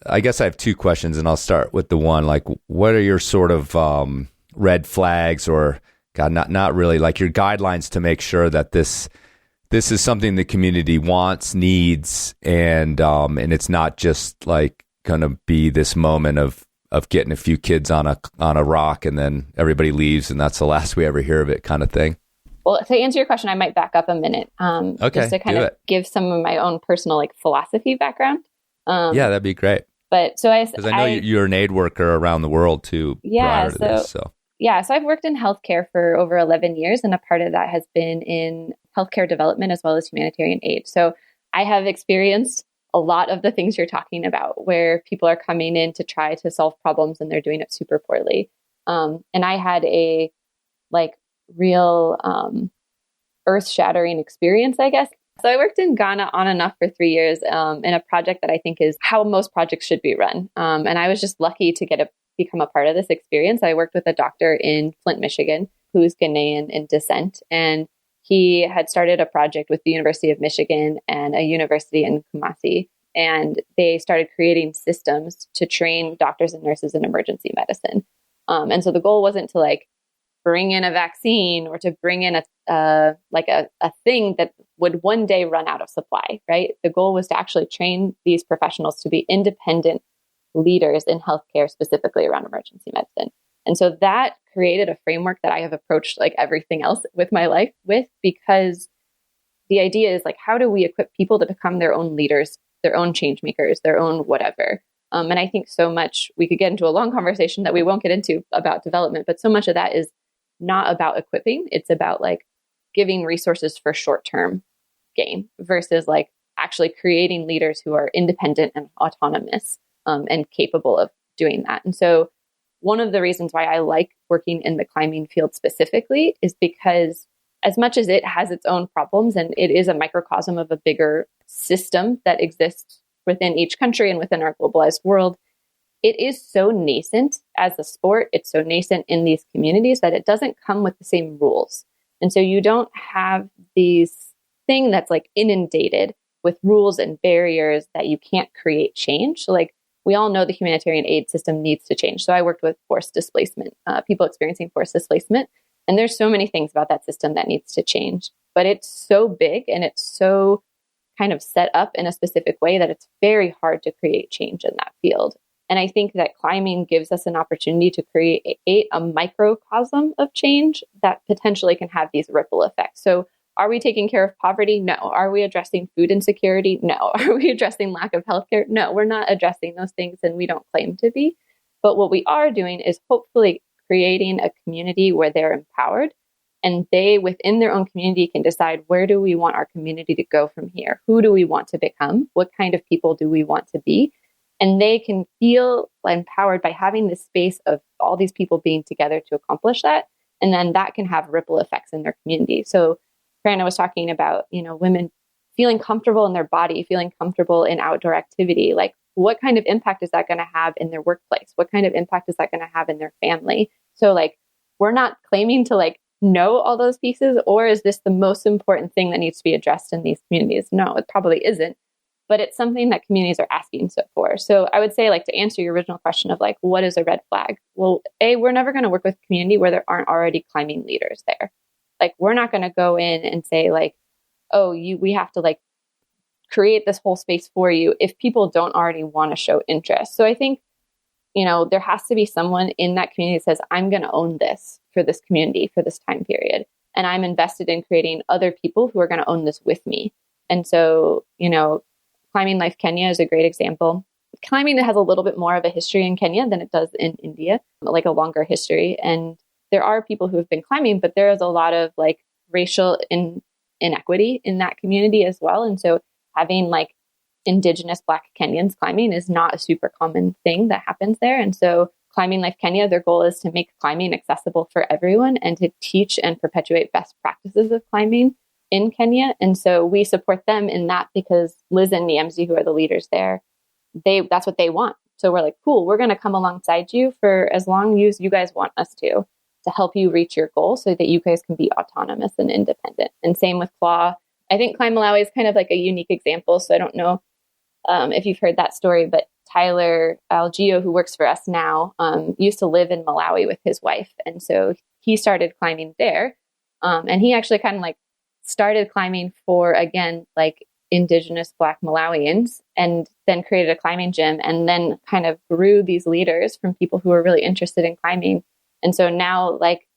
I guess I have two questions and I'll start with the one, like what are your sort of red flags or not really, like your guidelines to make sure that this is something the community wants, needs, and it's not just like going to be this moment of getting a few kids on a rock and then everybody leaves and that's the last we ever hear of it kind of thing? Well, to answer your question, I might back up a minute. Okay, just to kind of give some of my own personal like philosophy background. Yeah, that'd be great. But so because I know you're an aid worker around the world too. Yeah, prior to this, so I've worked in healthcare for over 11 years, and a part of that has been in healthcare development as well as humanitarian aid. So I have experienced a lot of the things you're talking about, where people are coming in to try to solve problems and they're doing it super poorly. And I had a real earth-shattering experience, I guess. So I worked in Ghana on and off for 3 years in a project that I think is how most projects should be run. And I was just lucky to become a part of this experience. I worked with a doctor in Flint, Michigan, who's Ghanaian in descent. And he had started a project with the University of Michigan and a university in Kumasi. And they started creating systems to train doctors and nurses in emergency medicine. And so the goal wasn't to bring in a vaccine or to bring in a thing that would one day run out of supply, right? The goal was to actually train these professionals to be independent leaders in healthcare, specifically around emergency medicine. And so that created a framework that I have approached like everything else with my life with, because the idea is like, how do we equip people to become their own leaders, their own change makers, their own whatever? And I think so much, we could get into a long conversation that we won't get into about development, but so much of that is not about equipping. It's about like giving resources for short-term gain versus like actually creating leaders who are independent and autonomous and capable of doing that. And so one of the reasons why I like working in the climbing field specifically is because as much as it has its own problems and it is a microcosm of a bigger system that exists within each country and within our globalized world, it is so nascent as a sport. It's so nascent in these communities that it doesn't come with the same rules. And so you don't have these thing that's like inundated with rules and barriers that you can't create change. So like we all know the humanitarian aid system needs to change. So I worked with forced displacement, people experiencing forced displacement. And there's so many things about that system that needs to change. But it's so big and it's so kind of set up in a specific way that it's very hard to create change in that field. And I think that climbing gives us an opportunity to create a microcosm of change that potentially can have these ripple effects. So are we taking care of poverty? No. Are we addressing food insecurity? No. Are we addressing lack of healthcare? No, we're not addressing those things and we don't claim to be. But what we are doing is hopefully creating a community where they're empowered and they within their own community can decide, where do we want our community to go from here? Who do we want to become? What kind of people do we want to be? And they can feel empowered by having this space of all these people being together to accomplish that. And then that can have ripple effects in their community. So Prerna was talking about, women feeling comfortable in their body, feeling comfortable in outdoor activity. Like, what kind of impact is that going to have in their workplace? What kind of impact is that going to have in their family? So like, we're not claiming to like know all those pieces, or is this the most important thing that needs to be addressed in these communities? No, it probably isn't. But it's something that communities are asking for. So I would say, like, to answer your original question of like, what is a red flag? Well, we're never going to work with a community where there aren't already climbing leaders there. Like, we're not going to go in and say like, oh, we have to like create this whole space for you if people don't already want to show interest. So I think, there has to be someone in that community that says, I'm going to own this for this community for this time period. And I'm invested in creating other people who are going to own this with me. And so, Climbing Life Kenya is a great example. Climbing has a little bit more of a history in Kenya than it does in India, like a longer history. And there are people who have been climbing, but there is a lot of like racial inequity in that community as well. And so having like indigenous Black Kenyans climbing is not a super common thing that happens there. And so Climbing Life Kenya, their goal is to make climbing accessible for everyone and to teach and perpetuate best practices of climbing in Kenya. And so we support them in that because Liz and Niamzi, who are the leaders there, that's what they want. So we're like, cool, we're going to come alongside you for as long as you guys want us to help you reach your goal so that you guys can be autonomous and independent. And same with Claw. I think Climb Malawi is kind of like a unique example. So I don't know if you've heard that story, but Tyler Algio, who works for us now, used to live in Malawi with his wife. And so he started climbing there. And he actually kind of like started climbing for, again, like indigenous Black Malawians, and then created a climbing gym, and then kind of grew these leaders from people who were really interested in climbing. And so now, like,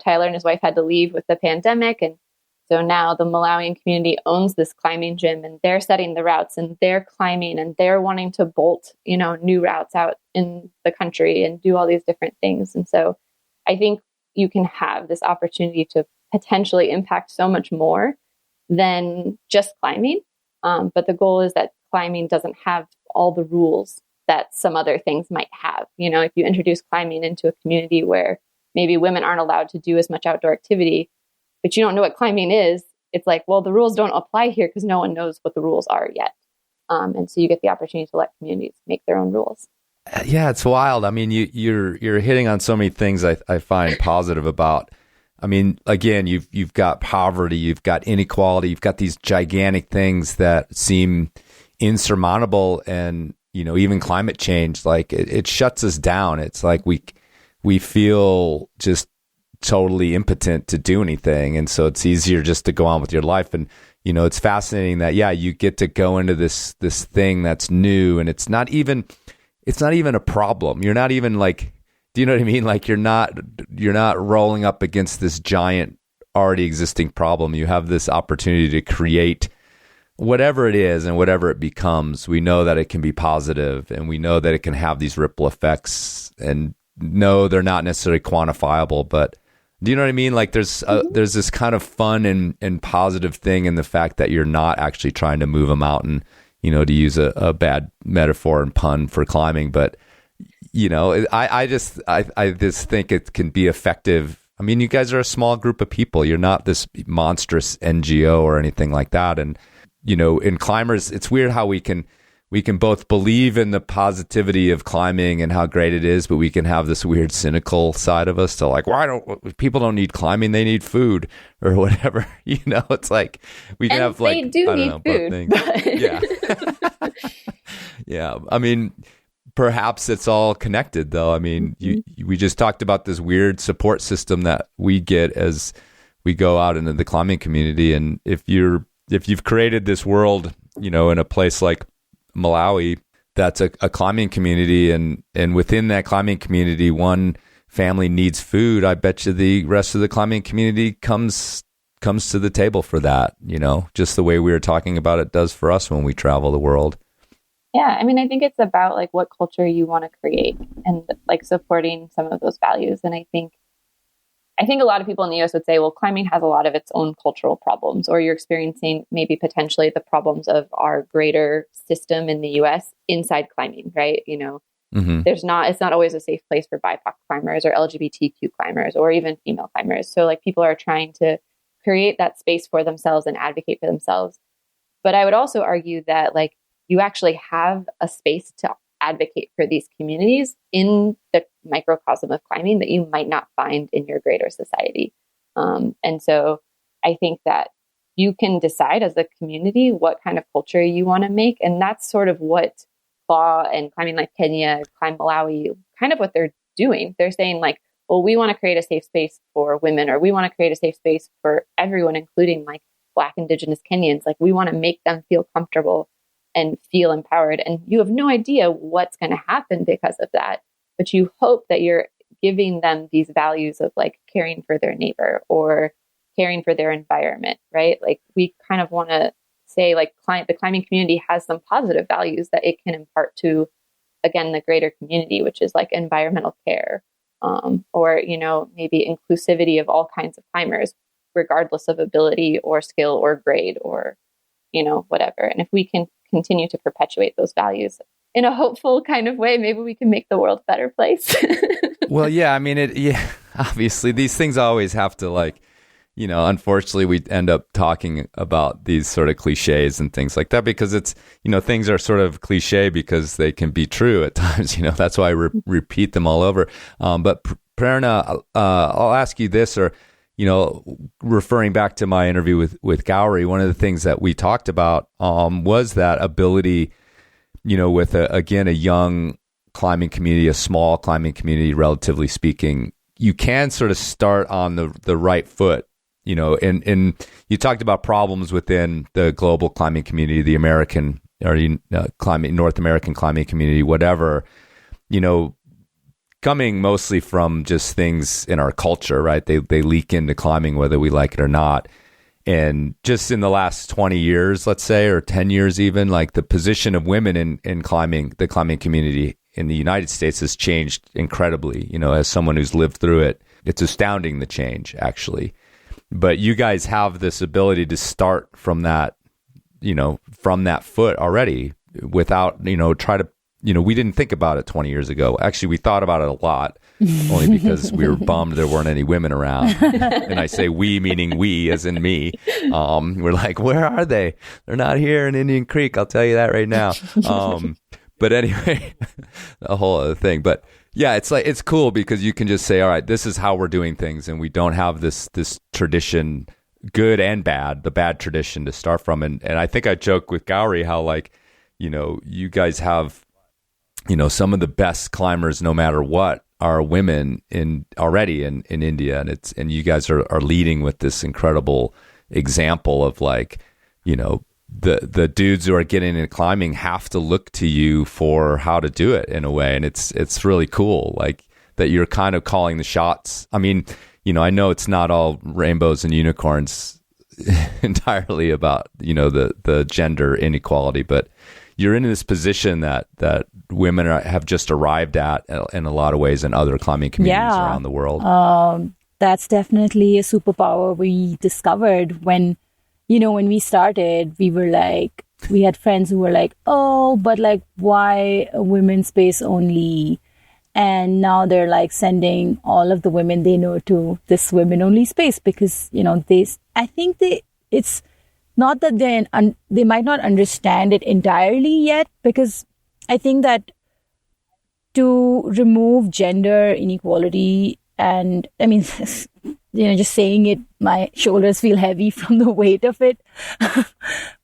Tyler and his wife had to leave with the pandemic. And so now the Malawian community owns this climbing gym, and they're setting the routes, and they're climbing, and they're wanting to bolt, new routes out in the country and do all these different things. And so I think you can have this opportunity to potentially impact so much more than just climbing. But the goal is that climbing doesn't have all the rules that some other things might have. If you introduce climbing into a community where maybe women aren't allowed to do as much outdoor activity, but you don't know what climbing is, it's like, well, the rules don't apply here because no one knows what the rules are yet. And so you get the opportunity to let communities make their own rules. Yeah, it's wild. I mean, you're hitting on so many things I find positive about. I mean, again, you've got poverty, you've got inequality, you've got these gigantic things that seem insurmountable, and even climate change, like it shuts us down. It's like we feel just totally impotent to do anything. And so it's easier just to go on with your life. And, it's fascinating that, you get to go into this thing that's new, and it's not even a problem. You're not even like, do you know what I mean? Like you're not rolling up against this giant already existing problem. You have this opportunity to create whatever it is and whatever it becomes. We know that it can be positive, and we know that it can have these ripple effects, and no, they're not necessarily quantifiable, but do you know what I mean? Like there's this kind of fun and positive thing in the fact that you're not actually trying to move a mountain, to use a bad metaphor and pun for climbing. But, I just think it can be effective. I mean, you guys are a small group of people. You're not this monstrous NGO or anything like that. And, in climbers, it's weird how we can both believe in the positivity of climbing and how great it is, but we can have this weird cynical side of us to like, people don't need climbing, they need food or whatever. It's like we can have like, they do need food. But... Yeah. Yeah. I mean, perhaps it's all connected though. I mean, we just talked about this weird support system that we get as we go out into the climbing community. And if you've created this world, in a place like Malawi, that's a climbing community, and within that climbing community, one family needs food, I bet you the rest of the climbing community comes to the table for that, just the way we were talking about it does for us when we travel the world. Yeah, I mean, I think it's about like what culture you want to create and like supporting some of those values. And I think a lot of people in the US would say, well, climbing has a lot of its own cultural problems, or you're experiencing maybe potentially the problems of our greater system in the US inside climbing, right? It's not always a safe place for BIPOC climbers or LGBTQ climbers or even female climbers. So like people are trying to create that space for themselves and advocate for themselves. But I would also argue that like you actually have a space to advocate for these communities in the microcosm of climbing that you might not find in your greater society. And so I think that you can decide as a community what kind of culture you want to make. And that's sort of what Claw and Climbing Like Kenya, Climb Malawi, kind of what they're doing. They're saying like, well, we want to create a safe space for women, or we want to create a safe space for everyone, including like Black Indigenous Kenyans. Like we want to make them feel comfortable and feel empowered. And you have no idea what's going to happen because of that. But you hope that you're giving them these values of like caring for their neighbor or caring for their environment, right? Like we kind of want to say like the climbing community has some positive values that it can impart to, again, the greater community, which is like environmental care, or, maybe inclusivity of all kinds of climbers, regardless of ability or skill or grade or, whatever. And if we can continue to perpetuate those values in a hopeful kind of way, maybe we can make the world a better place. Well, yeah, I mean, obviously these things always have to like, unfortunately we end up talking about these sort of cliches and things like that because it's, things are sort of cliche because they can be true at times, that's why I repeat them all over. But Prerna, I'll ask you this, or, referring back to my interview with Gowrie, one of the things that we talked about was that ability, with a young climbing community, a small climbing community, relatively speaking, you can sort of start on the right foot, and you talked about problems within the global climbing community, the American or North American climbing community, whatever, coming mostly from just things in our culture, right? They leak into climbing whether we like it or not. And just in the last 20 years, let's say, or 10 years even, like the position of women in climbing, the climbing community in the United States has changed incredibly. As someone who's lived through it, it's astounding the change, actually. But you guys have this ability to start from that, from that foot already without, try to, we didn't think about it 20 years ago. Actually, we thought about it a lot, only because we were bummed there weren't any women around. And I say we, meaning we, as in me. We're like, where are they? They're not here in Indian Creek. I'll tell you that right now. But anyway, a whole other thing. But yeah, it's cool because you can just say, all right, this is how we're doing things. And we don't have this tradition, good and bad, the bad tradition to start from. And I think I joke with Gowrie how like, you guys have, some of the best climbers, no matter what, are women already in India, and you guys are leading with this incredible example of like, you know, the dudes who are getting into climbing have to look to you for how to do it in a way, and it's really cool, like that you're kind of calling the shots. I mean, you know, I know it's not all rainbows and unicorns entirely about, you know, the gender inequality, but you're in this position that women have just arrived at in a lot of ways in other climbing communities around the world. That's definitely a superpower we discovered when we started. We had friends who were like, oh, but like, why a women's space only? And now they're like sending all of the women they know to this women only space because, you know, it's not that they might not understand it entirely yet, because I think that to remove gender inequality, and I mean, you know, just saying it, my shoulders feel heavy from the weight of it.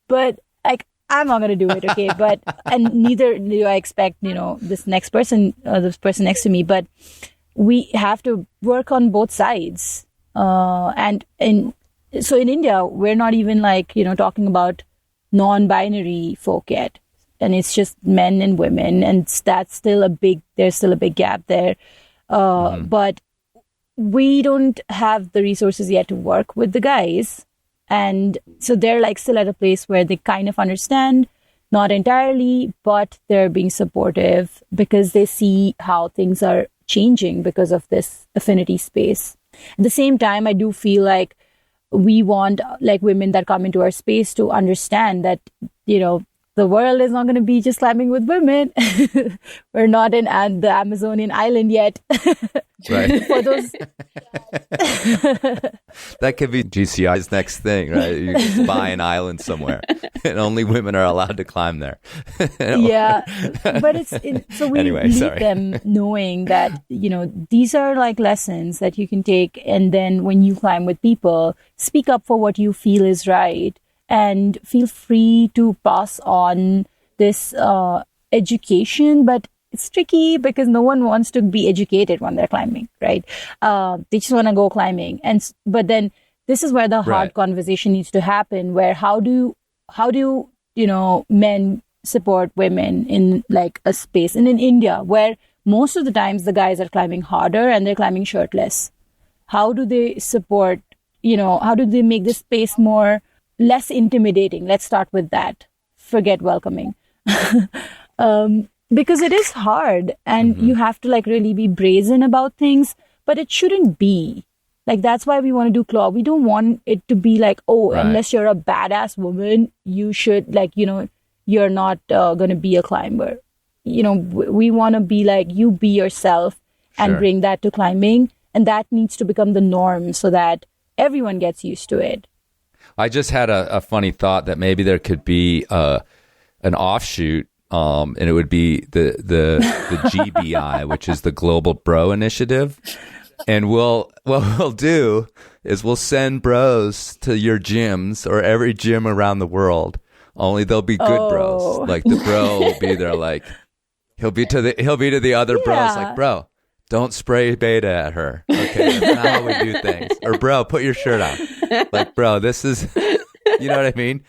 But like, I'm not going to do it, okay? But, and neither do I expect, you know, this person next to me, but we have to work on both sides. So in India, we're not even like, you know, talking about non-binary folk yet. And it's just men and women, and there's still a big gap there. But we don't have the resources yet to work with the guys. And so they're like still at a place where they kind of understand, not entirely, but they're being supportive because they see how things are changing because of this affinity space. At the same time, I do feel like we want like women that come into our space to understand that, you know, the world is not going to be just climbing with women. We're not in the Amazonian island yet. Right. For those. That could be GCI's next thing, right? You just buy an island somewhere, and only women are allowed to climb there. Yeah, but so we lead them knowing that, you know, these are like lessons that you can take, and then when you climb with people, speak up for what you feel is right, and feel free to pass on this education. But it's tricky because no one wants to be educated when they're climbing, right? They just want to go climbing. But then this is where the hard conversation needs to happen, where how do you know, men support women in like a space. And in India, where most of the times the guys are climbing harder and they're climbing shirtless, how do they support, you know, how do they make this space less intimidating? Let's start with that. Forget welcoming. Because it is hard, and you have to like really be brazen about things, but it shouldn't be. Like, that's why we want to do claw. We don't want it to be like, unless you're a badass woman, you should, like, you know, you're not going to be a climber. You know, we want to be like, you be yourself and bring that to climbing. And that needs to become the norm so that everyone gets used to it. I just had a funny thought that maybe there could be an offshoot, and it would be the GBI, which is the Global Bro Initiative. And what we'll do is we'll send bros to your gyms or every gym around the world. Only they'll be good bros. Like, the bro will be there, like he'll be to the other bros, like, bro, don't spray beta at her. Okay, that's not how we do things. Or, bro, put your shirt on. Like, bro, this is, you know what I mean?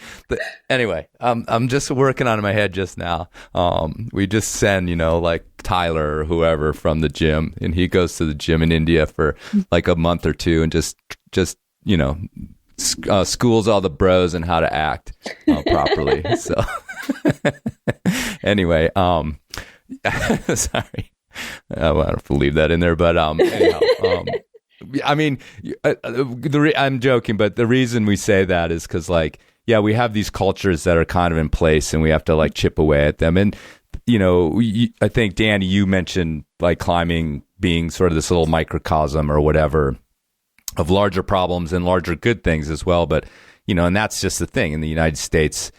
Anyway, I'm just working on it in my head just now. We just send, you know, like Tyler or whoever from the gym, and he goes to the gym in India for like a month or two and just you know, schools all the bros in how to act properly. So anyway, sorry. I don't have to leave that in there, but anyhow, I mean, I'm joking, but the reason we say that is because, like, yeah, we have these cultures that are kind of in place, and we have to like chip away at them. And you know, I think, Dani, you mentioned like climbing being sort of this little microcosm or whatever of larger problems and larger good things as well. But you know, and that's just the thing in the United States.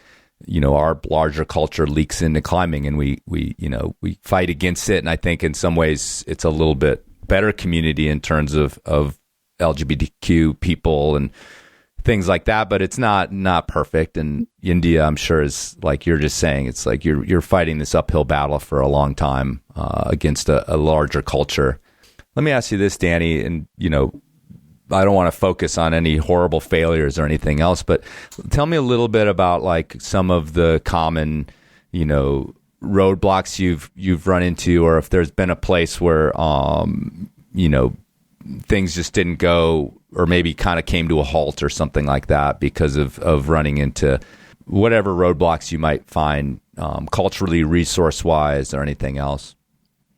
You know, our larger culture leaks into climbing, and we fight against it. And I think in some ways it's a little bit better community in terms of LGBTQ people and things like that, but it's not perfect. And India, I'm sure, is like you're just saying, it's like you're fighting this uphill battle for a long time against a larger culture. Let me ask you this, Dani, and I don't want to focus on any horrible failures or anything else, but tell me a little bit about like some of the common, roadblocks you've run into, or if there's been a place where, things just didn't go, or maybe kind of came to a halt or something like that because of running into whatever roadblocks you might find, culturally, resource-wise, or anything else.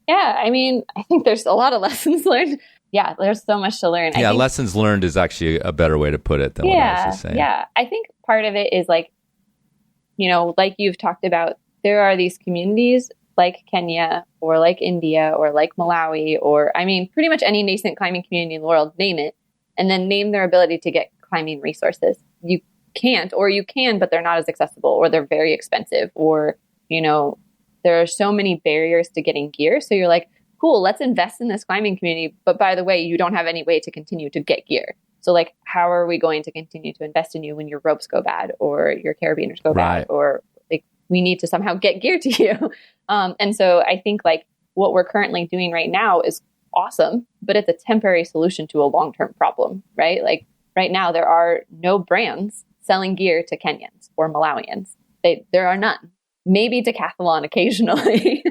Yeah, I mean, I think there's a lot of lessons learned. Yeah, there's so much to learn. Yeah, lessons learned is actually a better way to put it than what I was just saying. Yeah, I think part of it is like, like you've talked about, there are these communities like Kenya or like India or like Malawi, or I mean, pretty much any nascent climbing community in the world, name it, and then name their ability to get climbing resources. You can't, or you can, but they're not as accessible, or they're very expensive, or, there are so many barriers to getting gear. So you're like, cool, let's invest in this climbing community. But by the way, you don't have any way to continue to get gear. So like, how are we going to continue to invest in you when your ropes go bad or your carabiners go bad, or like we need to somehow get gear to you. And so I think like what we're currently doing right now is awesome, but it's a temporary solution to a long-term problem, right? Like right now, there are no brands selling gear to Kenyans or Malawians. There are none. Maybe Decathlon occasionally,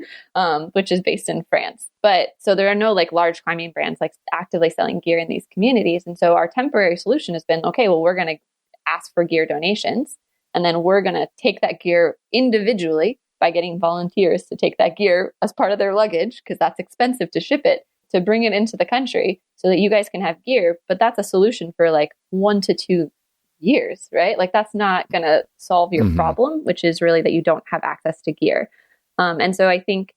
which is based in France. But so there are no like large climbing brands like actively selling gear in these communities. And so our temporary solution has been, okay, well, we're going to ask for gear donations. And then we're going to take that gear individually by getting volunteers to take that gear as part of their luggage, because that's expensive to ship it, to bring it into the country so that you guys can have gear. But that's a solution for like 1 to 2 years, right? Like that's not going to solve your problem, which is really that you don't have access to gear. And so I think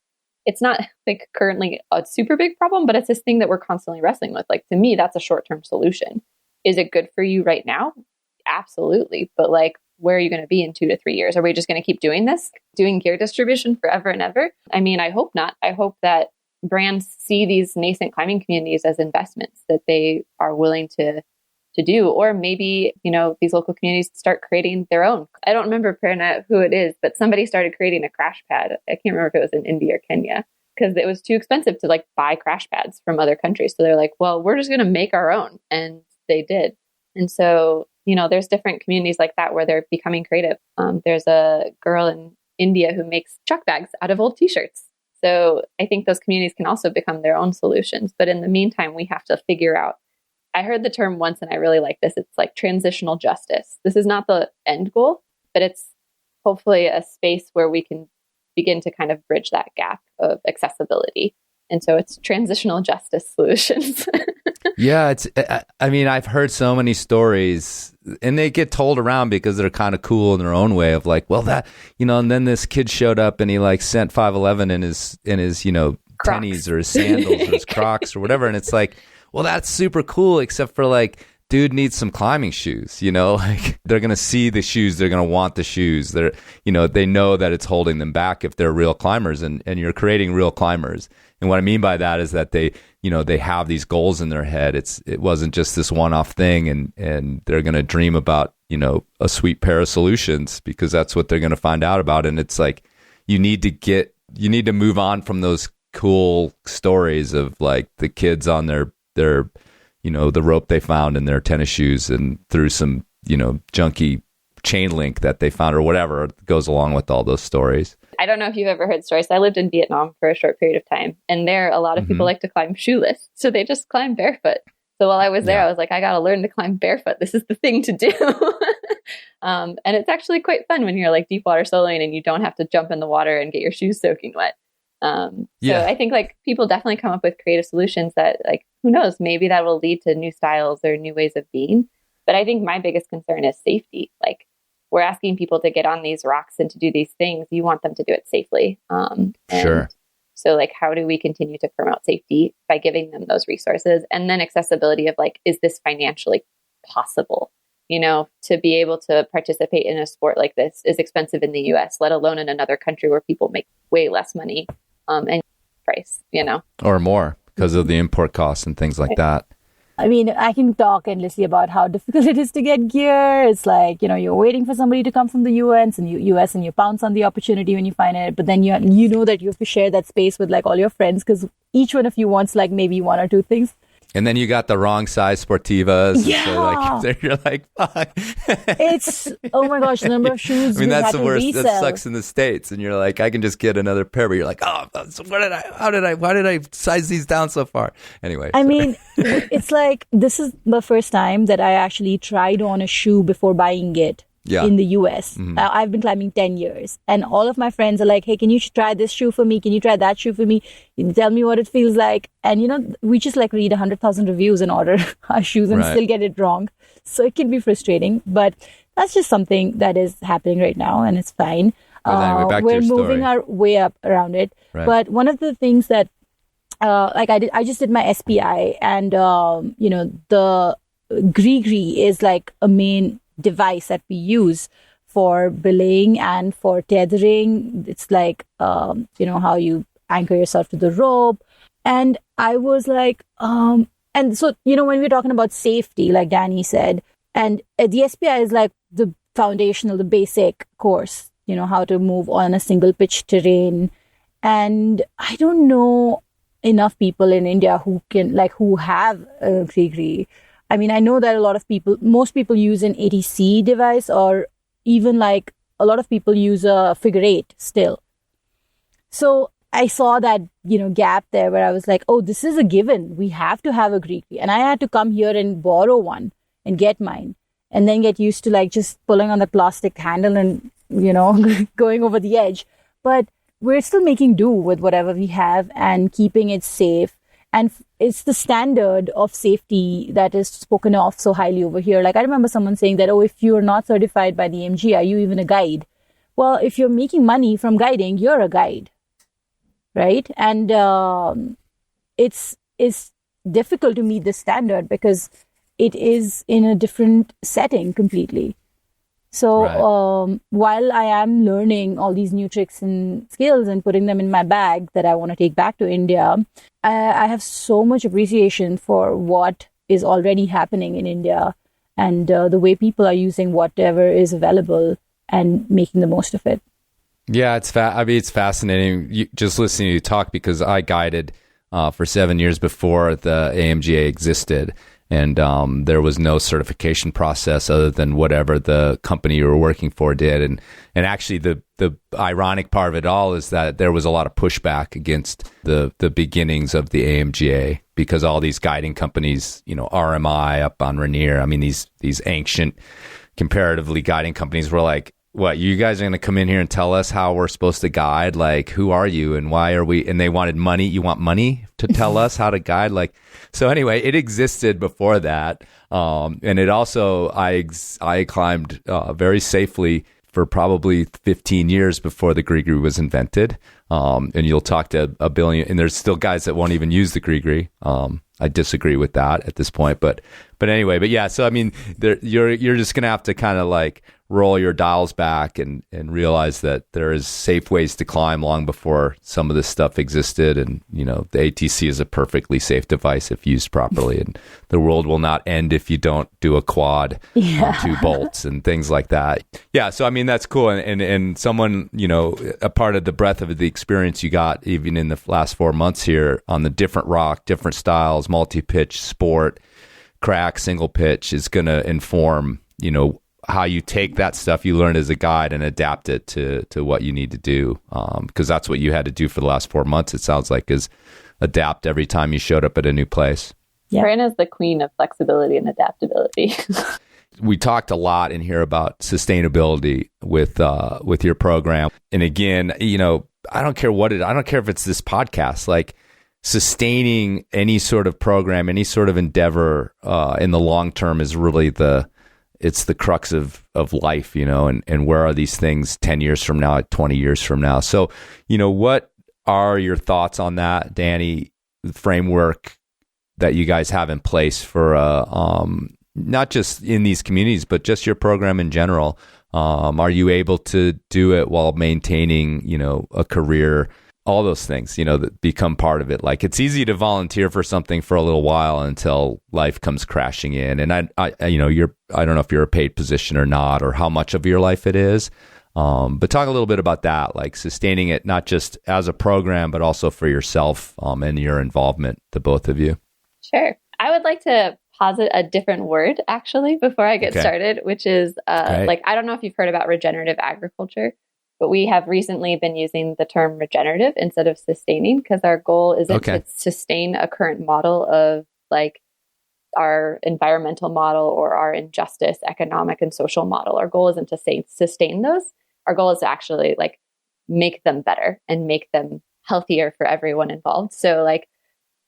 it's not like currently a super big problem, but it's this thing that we're constantly wrestling with. Like to me, that's a short-term solution. Is it good for you right now? Absolutely. But like, where are you going to be in 2 to 3 years? Are we just going to keep doing this, doing gear distribution forever and ever? I mean, I hope not. I hope that brands see these nascent climbing communities as investments that they are willing to do, or maybe, these local communities start creating their own. I don't remember, Prerna, who it is, but somebody started creating a crash pad. I can't remember if it was in India or Kenya, because it was too expensive to like buy crash pads from other countries. So they're like, well, we're just going to make our own. And they did. And so, there's different communities like that where they're becoming creative. There's a girl in India who makes chuck bags out of old t-shirts. So I think those communities can also become their own solutions. But in the meantime, we have to figure out, I heard the term once and I really like this. It's like transitional justice. This is not the end goal, but it's hopefully a space where we can begin to kind of bridge that gap of accessibility. And so it's transitional justice solutions. Yeah, I've heard so many stories, and they get told around because they're kind of cool in their own way of like, well, that, and then this kid showed up and he like sent 511 in his tennies or his sandals or his Crocs or whatever. And it's like, well, that's super cool, except for like, dude needs some climbing shoes, like they're going to see the shoes. They're going to want the shoes. They're, they know that it's holding them back if they're real climbers, and you're creating real climbers. And what I mean by that is that they have these goals in their head. It wasn't just this one-off thing, and they're going to dream about, a sweet pair of solutions, because that's what they're going to find out about. And it's like, you need to move on from those cool stories of like the kids on their the rope they found in their tennis shoes and through some, junky chain link that they found or whatever goes along with all those stories. I don't know if you've ever heard stories. I lived in Vietnam for a short period of time, and there a lot of people like to climb shoeless. So they just climb barefoot. So while I was there, I was like, I got to learn to climb barefoot. This is the thing to do. And it's actually quite fun when you're like deep water soloing and you don't have to jump in the water and get your shoes soaking wet. So I think like people definitely come up with creative solutions that, like, who knows, maybe that will lead to new styles or new ways of being. But I think my biggest concern is safety. Like, we're asking people to get on these rocks and to do these things. You want them to do it safely. Sure. So like, how do we continue to promote safety by giving them those resources? And then accessibility of like, is this financially possible? To be able to participate in a sport like this is expensive in the US, let alone in another country where people make way less money and price, or more because of the import costs and things like that. I mean, I can talk endlessly about how difficult it is to get gear. It's like, you're waiting for somebody to come from the US and you pounce on the opportunity when you find it. But then you know that you have to share that space with like all your friends because each one of you wants like maybe one or two things. And then you got the wrong size Sportivas. Yeah. So you're like, fuck. It's, oh my gosh, the number of shoes that's the worst. resell. That sucks in the States. And you're like, I can just get another pair. But you're like, oh, why did I size these down so far? Anyway. I mean, it's like, this is the first time that I actually tried on a shoe before buying it. In the US. Mm-hmm. I've been climbing 10 years and all of my friends are like, hey, can you try this shoe for me? Can you try that shoe for me? You tell me what it feels like. And we just like read 100,000 reviews and order our shoes and still get it wrong. So it can be frustrating, but that's just something that is happening right now and it's fine. We're moving our way up around it. Right. But one of the things that, I just did my SPI and, the Gree is like a main device that we use for belaying and for tethering. It's like, how you anchor yourself to the rope. And I was like, and so, when we're talking about safety, like Dani said, and the SPI is like the foundational, the basic course, how to move on a single pitch terrain. And I don't know enough people in India who have a Gree. I mean, I know that most people use an ATC device or even like a lot of people use a figure 8 still. So I saw that, gap there where I was like, oh, this is a given. We have to have a Gree. And I had to come here and borrow one and get mine and then get used to like just pulling on the plastic handle and, going over the edge. But we're still making do with whatever we have and keeping it safe. And it's the standard of safety that is spoken of so highly over here. Like I remember someone saying that, oh, if you're not certified by the MG, are you even a guide? Well, if you're making money from guiding, you're a guide, right? And it's difficult to meet the standard because it is in a different setting completely. So while I am learning all these new tricks and skills and putting them in my bag that I want to take back to India, I have so much appreciation for what is already happening in India and the way people are using whatever is available and making the most of it. Yeah, it's fascinating just listening to you talk because I guided for 7 years before the AMGA existed. And there was no certification process other than whatever the company you were working for did. And actually, the ironic part of it all is that there was a lot of pushback against the beginnings of the AMGA because all these guiding companies, RMI up on Rainier, I mean, these ancient comparatively guiding companies were like, what, you guys are going to come in here and tell us how we're supposed to guide? Like, who are you and why are we? And they wanted money. You want money to tell us how to guide? Like, so anyway, it existed before that. And it also, I climbed very safely for probably 15 years before the Gree was invented. And you'll talk to a billion, and there's still guys that won't even use the Gree. I disagree with that at this point, but anyway, but yeah. So I mean, you're just gonna have to kind of like roll your dials back and realize that there is safe ways to climb long before some of this stuff existed. And, the ATC is a perfectly safe device if used properly. And the world will not end if you don't do a quad on 2 bolts and things like that. Yeah. So, I mean, that's cool. And someone, a part of the breadth of the experience you got even in the last 4 months here on the different rock, different styles, multi-pitch, sport, crack, single pitch is going to inform, how you take that stuff you learned as a guide and adapt it to what you need to do. Because that's what you had to do for the last 4 months, it sounds like, is adapt every time you showed up at a new place. Yeah. Prerna is the queen of flexibility and adaptability. We talked a lot in here about sustainability with your program. And again, I don't care I don't care if it's this podcast, like sustaining any sort of program, any sort of endeavor in the long term is really it's the crux of life, and where are these things 10 years from now, 20 years from now? So, what are your thoughts on that, Dani, the framework that you guys have in place for, not just in these communities, but just your program in general? Are you able to do it while maintaining, a career all those things, that become part of it. Like, it's easy to volunteer for something for a little while until life comes crashing in. And I don't know if you're a paid position or not, or how much of your life it is. But talk a little bit about that, like sustaining it, not just as a program, but also for yourself, and your involvement, the both of you. Sure. I would like to posit a different word, actually, before I get started, which is I don't know if you've heard about regenerative agriculture, but we have recently been using the term regenerative instead of sustaining, because our goal isn't to sustain a current model of like our environmental model or our injustice, economic and social model. Our goal isn't to sustain those. Our goal is to actually like make them better and make them healthier for everyone involved. So like,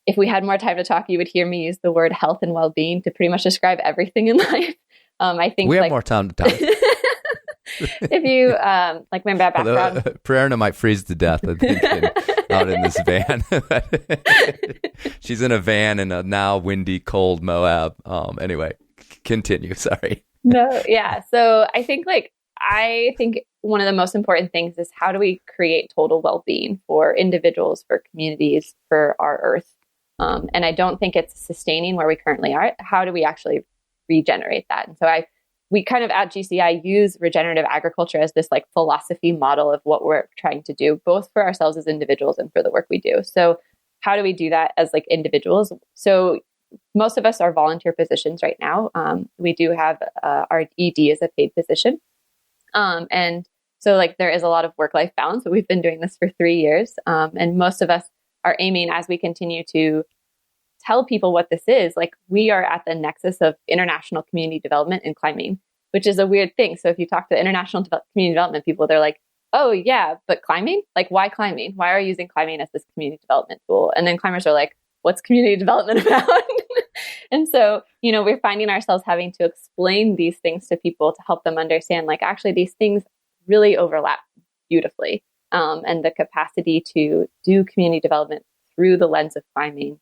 if we had more time to talk, you would hear me use the word health and well-being to pretty much describe everything in life. I think we have more time to talk. If you like my background, Prerna might freeze to death, I think, out in this van. She's in a van in a now windy, cold Moab. Anyway, continue. Sorry. No, yeah. So I think one of the most important things is how do we create total well-being for individuals, for communities, for our Earth. And I don't think it's sustaining where we currently are. How do we actually regenerate that? And so we kind of at GCI use regenerative agriculture as this like philosophy model of what we're trying to do, both for ourselves as individuals and for the work we do. So how do we do that as like individuals? So most of us are volunteer positions right now. We do have our ED as a paid position. And so like there is a lot of work-life balance, but we've been doing this for 3 years. And most of us are aiming, as we continue to tell people what this is, like we are at the nexus of international community development and climbing, which is a weird thing. So if you talk to international community development people, they're like, oh yeah, but climbing? Like why climbing? Why are you using climbing as this community development tool? And then climbers are like, what's community development about? And so, we're finding ourselves having to explain these things to people to help them understand, like actually these things really overlap beautifully. And the capacity to do community development through the lens of climbing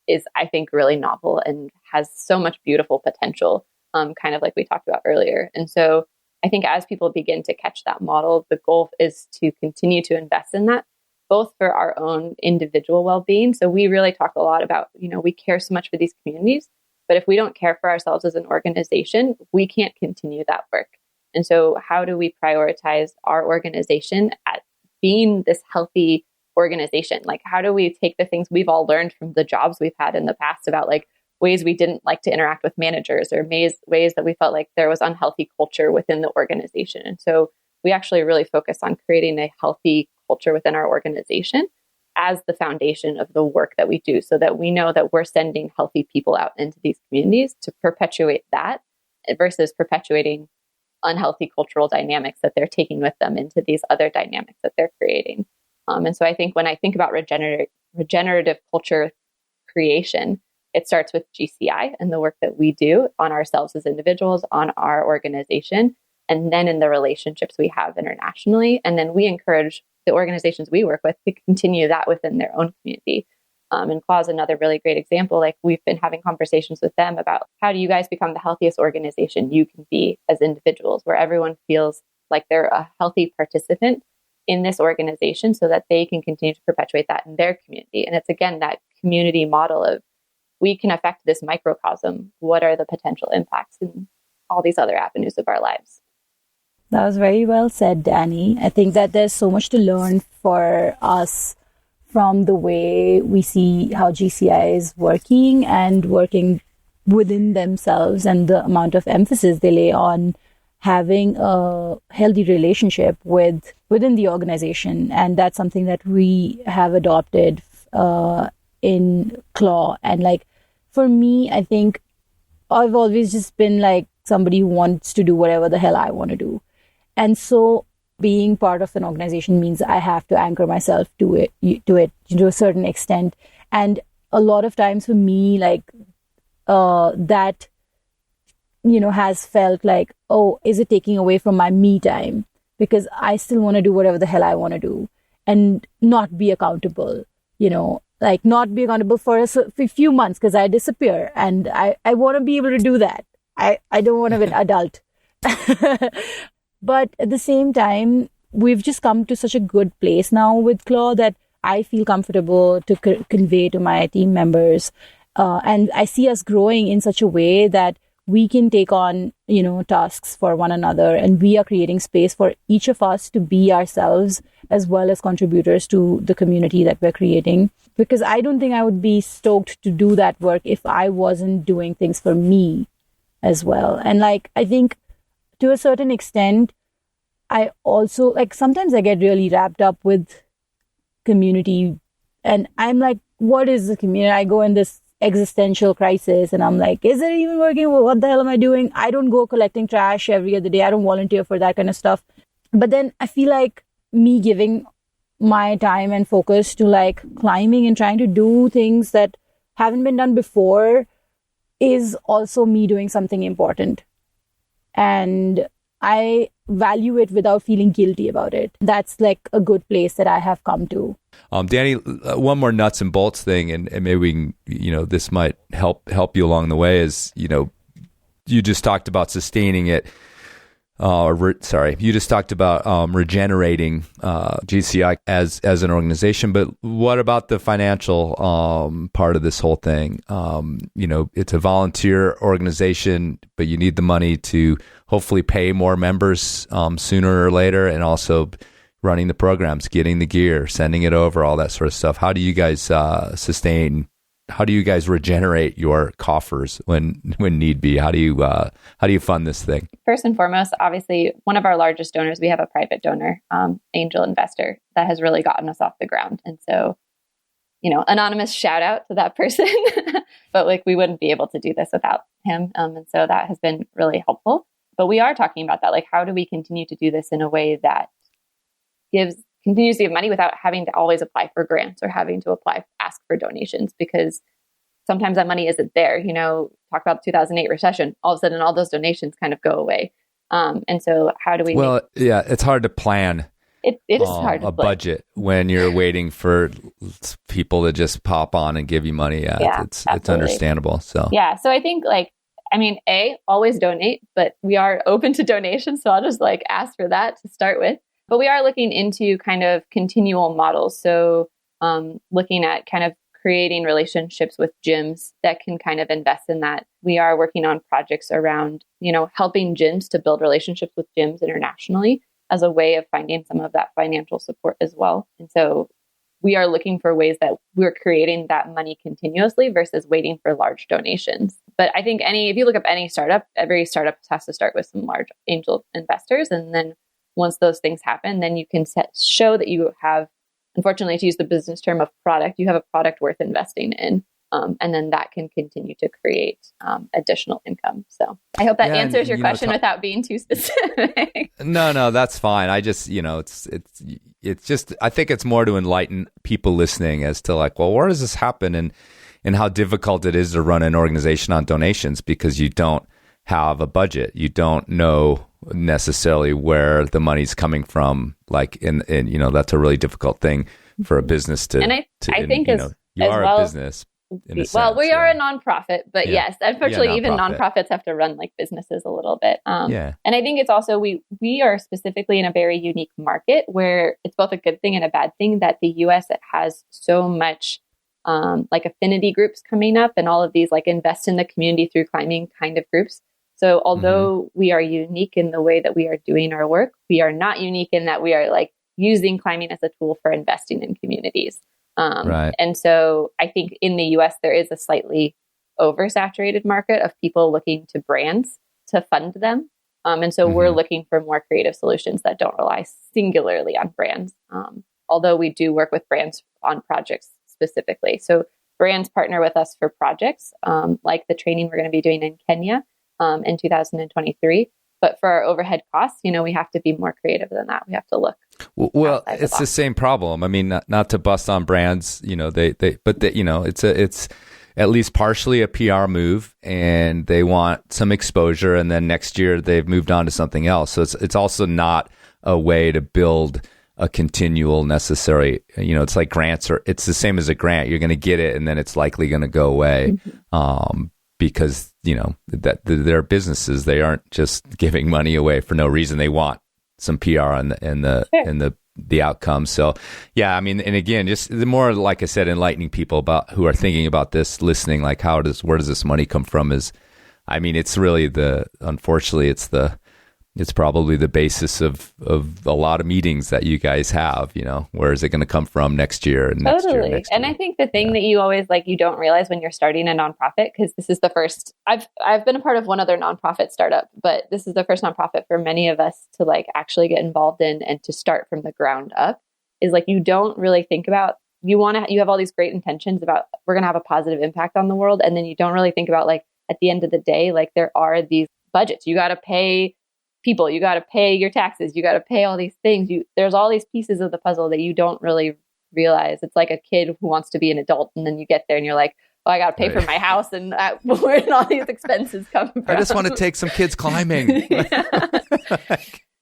is, I think, really novel and has so much beautiful potential, kind of like we talked about earlier. And so I think as people begin to catch that model, the goal is to continue to invest in that, both for our own individual well-being. So we really talk a lot about, we care so much for these communities, but if we don't care for ourselves as an organization, we can't continue that work. And so how do we prioritize our organization at being this healthy organization? Like, how do we take the things we've all learned from the jobs we've had in the past about like ways we didn't like to interact with managers or ways that we felt like there was unhealthy culture within the organization. And so we actually really focus on creating a healthy culture within our organization as the foundation of the work that we do, so that we know that we're sending healthy people out into these communities to perpetuate that versus perpetuating unhealthy cultural dynamics that they're taking with them into these other dynamics that they're creating. And so I think when I think about regenerative culture creation, it starts with GCI and the work that we do on ourselves as individuals, on our organization, and then in the relationships we have internationally. And then we encourage the organizations we work with to continue that within their own community. And CLAW is another really great example. Like we've been having conversations with them about how do you guys become the healthiest organization you can be as individuals, where everyone feels like they're a healthy participant in this organization so that they can continue to perpetuate that in their community. And it's again, that community model of we can affect this microcosm. What are the potential impacts in all these other avenues of our lives? That was very well said, Dani. I think that there's so much to learn for us from the way we see how GCI is working and working within themselves and the amount of emphasis they lay on having a healthy relationship within the organization. And that's something that we have adopted in CLAW. And like, for me, I think I've always just been like somebody who wants to do whatever the hell I want to do. And so being part of an organization means I have to anchor myself to it to a certain extent. And a lot of times for me, like that, has felt like, oh, is it taking away from my me time? Because I still want to do whatever the hell I want to do and not be accountable, like not be accountable for a few months because I disappear. And I want to be able to do that. I don't want to be an adult. But at the same time, we've just come to such a good place now with CLAW that I feel comfortable to convey to my team members. And I see us growing in such a way that we can take on, tasks for one another, and we are creating space for each of us to be ourselves as well as contributors to the community that we're creating. Because I don't think I would be stoked to do that work if I wasn't doing things for me as well. And I think to a certain extent, I also sometimes I get really wrapped up with community, and I'm like, what is the community? I go in this existential crisis, and I'm like, is it even working? Well, what the hell am I doing? I don't go collecting trash every other day. I don't volunteer for that kind of stuff. But then I feel like me giving my time and focus to climbing and trying to do things that haven't been done before is also me doing something important. And I value it without feeling guilty about it. That's a good place that I have come to. Dani, one more nuts and bolts thing, and maybe we can, this might help you along the way, is, you just talked about sustaining it. You just talked about regenerating GCI as an organization, but what about the financial part of this whole thing? It's a volunteer organization, but you need the money to hopefully pay more members sooner or later, and also running the programs, getting the gear, sending it over, all that sort of stuff. How do you guys how do you guys regenerate your coffers when need be? How do you fund this thing? First and foremost, obviously, one of our largest donors, we have a private donor, angel investor, that has really gotten us off the ground. And so, anonymous shout out to that person, but we wouldn't be able to do this without him. And so that has been really helpful. But we are talking about that. How do we continue to do this in a way that continues to give money without having to always apply for grants or having to ask for donations? Because sometimes that money isn't there. Talk about the 2008 recession. All of a sudden, all those donations kind of go away. And so how do we... Well, it's hard to plan. It is hard to plan. Budget when you're waiting for people to just pop on and give you money. It's understandable. So so I think always donate, but we are open to donations. So I'll just ask for that to start with. But we are looking into kind of continual models. So looking at kind of creating relationships with gyms that can kind of invest in that. We are working on projects around, helping gyms to build relationships with gyms internationally as a way of finding some of that financial support as well. And so we are looking for ways that we're creating that money continuously versus waiting for large donations. But I think if you look up any startup, every startup has to start with some large angel investors. And then once those things happen, then you can show that you have, unfortunately, to use the business term of product, you have a product worth investing in. And then that can continue to create additional income. So I hope that answers your question without being too specific. No, that's fine. I just, it's just, I think it's more to enlighten people listening as to where does this happen and how difficult it is to run an organization on donations, because you don't have a budget. You don't know necessarily where the money's coming from. That's a really difficult thing for a business to. And I think you are a business. We are a nonprofit, but yes, unfortunately, even nonprofits have to run like businesses a little bit. And I think it's also we are specifically in a very unique market where it's both a good thing and a bad thing that the U.S. has so much affinity groups coming up and all of these invest in the community through climbing kind of groups. So although we are unique in the way that we are doing our work, we are not unique in that we are using climbing as a tool for investing in communities. Right. And so I think in the US, there is a slightly oversaturated market of people looking to brands to fund them. And so we're looking for more creative solutions that don't rely singularly on brands. Although we do work with brands on projects specifically. So brands partner with us for projects, like the training we're going to be doing in Kenya in 2023. But for our overhead costs, we have to be more creative than that. We have to look. Well, it's the same problem. I mean, not to bust on brands, it's at least partially a PR move, and they want some exposure, and then next year they've moved on to something else. So it's also not a way to build a continual necessary. It's like grants, or it's the same as a grant. You're going to get it, and then it's likely going to go away. Because that they're businesses, they aren't just giving money away for no reason. They want some PR in the the outcome. So yeah, I mean, and again, just the more, like I said, enlightening people about who are thinking about this, listening, like where does this money come from is, I mean, it's really unfortunately, it's probably the basis of a lot of meetings that you guys have, where is it going to come from next year and next totally. year? And I think the thing that you always you don't realize when you're starting a nonprofit, because this is the first, I've been a part of one other nonprofit startup, but this is the first nonprofit for many of us to actually get involved in and to start from the ground up, is you don't really think about, you have all these great intentions about we're going to have a positive impact on the world. And then you don't really think about at the end of the day, there are these budgets. You got to pay people, you got to pay your taxes, you got to pay all these things. There's all these pieces of the puzzle that you don't really realize. It's like a kid who wants to be an adult, and then you get there and you're like, oh, I got to pay for my house, and where did all these expenses come from? I just want to take some kids climbing.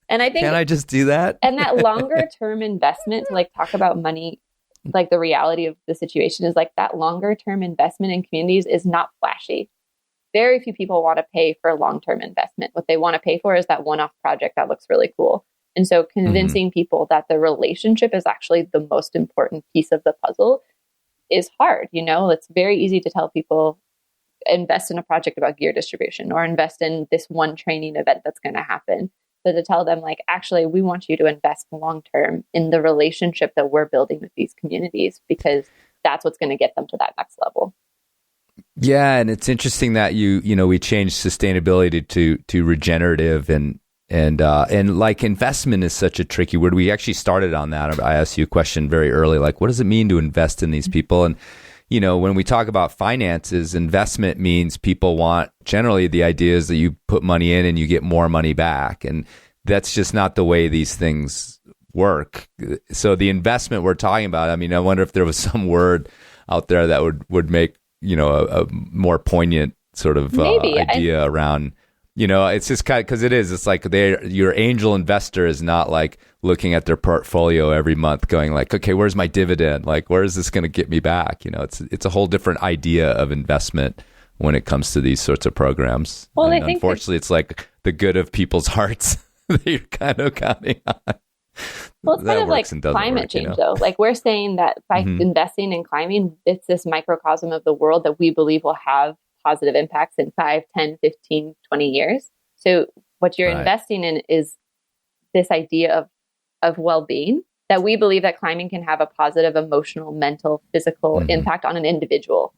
And I think, can I just do that? And that longer term investment to talk about money, the reality of the situation is that longer term investment in communities is not flashy. Very few people want to pay for long-term investment. What they want to pay for is that one-off project that looks really cool. And so convincing people that the relationship is actually the most important piece of the puzzle is hard. It's very easy to tell people, invest in a project about gear distribution or invest in this one training event that's going to happen. But to tell them actually, we want you to invest long-term in the relationship that we're building with these communities, because that's what's going to get them to that next level. Yeah, and it's interesting that we changed sustainability to regenerative and investment is such a tricky word. We actually started on that. I asked you a question very early, what does it mean to invest in these people? And when we talk about finances, investment means people want, generally the idea is that you put money in and you get more money back, and that's just not the way these things work. So the investment we're talking about, I mean, I wonder if there was some word out there that would make a more poignant sort of idea around, it's just kind of, because it's your angel investor is not looking at their portfolio every month going okay, where's my dividend? Where is this going to get me back? It's a whole different idea of investment when it comes to these sorts of programs. Well, and I think unfortunately, it's the good of people's hearts that you're kind of counting on. Well, it's kind of climate change, though. We're saying that by investing in climbing, it's this microcosm of the world that we believe will have positive impacts in 5, 10, 15, 20 years. So what you're investing in is this idea of well-being, that we believe that climbing can have a positive emotional, mental, physical impact on an individual.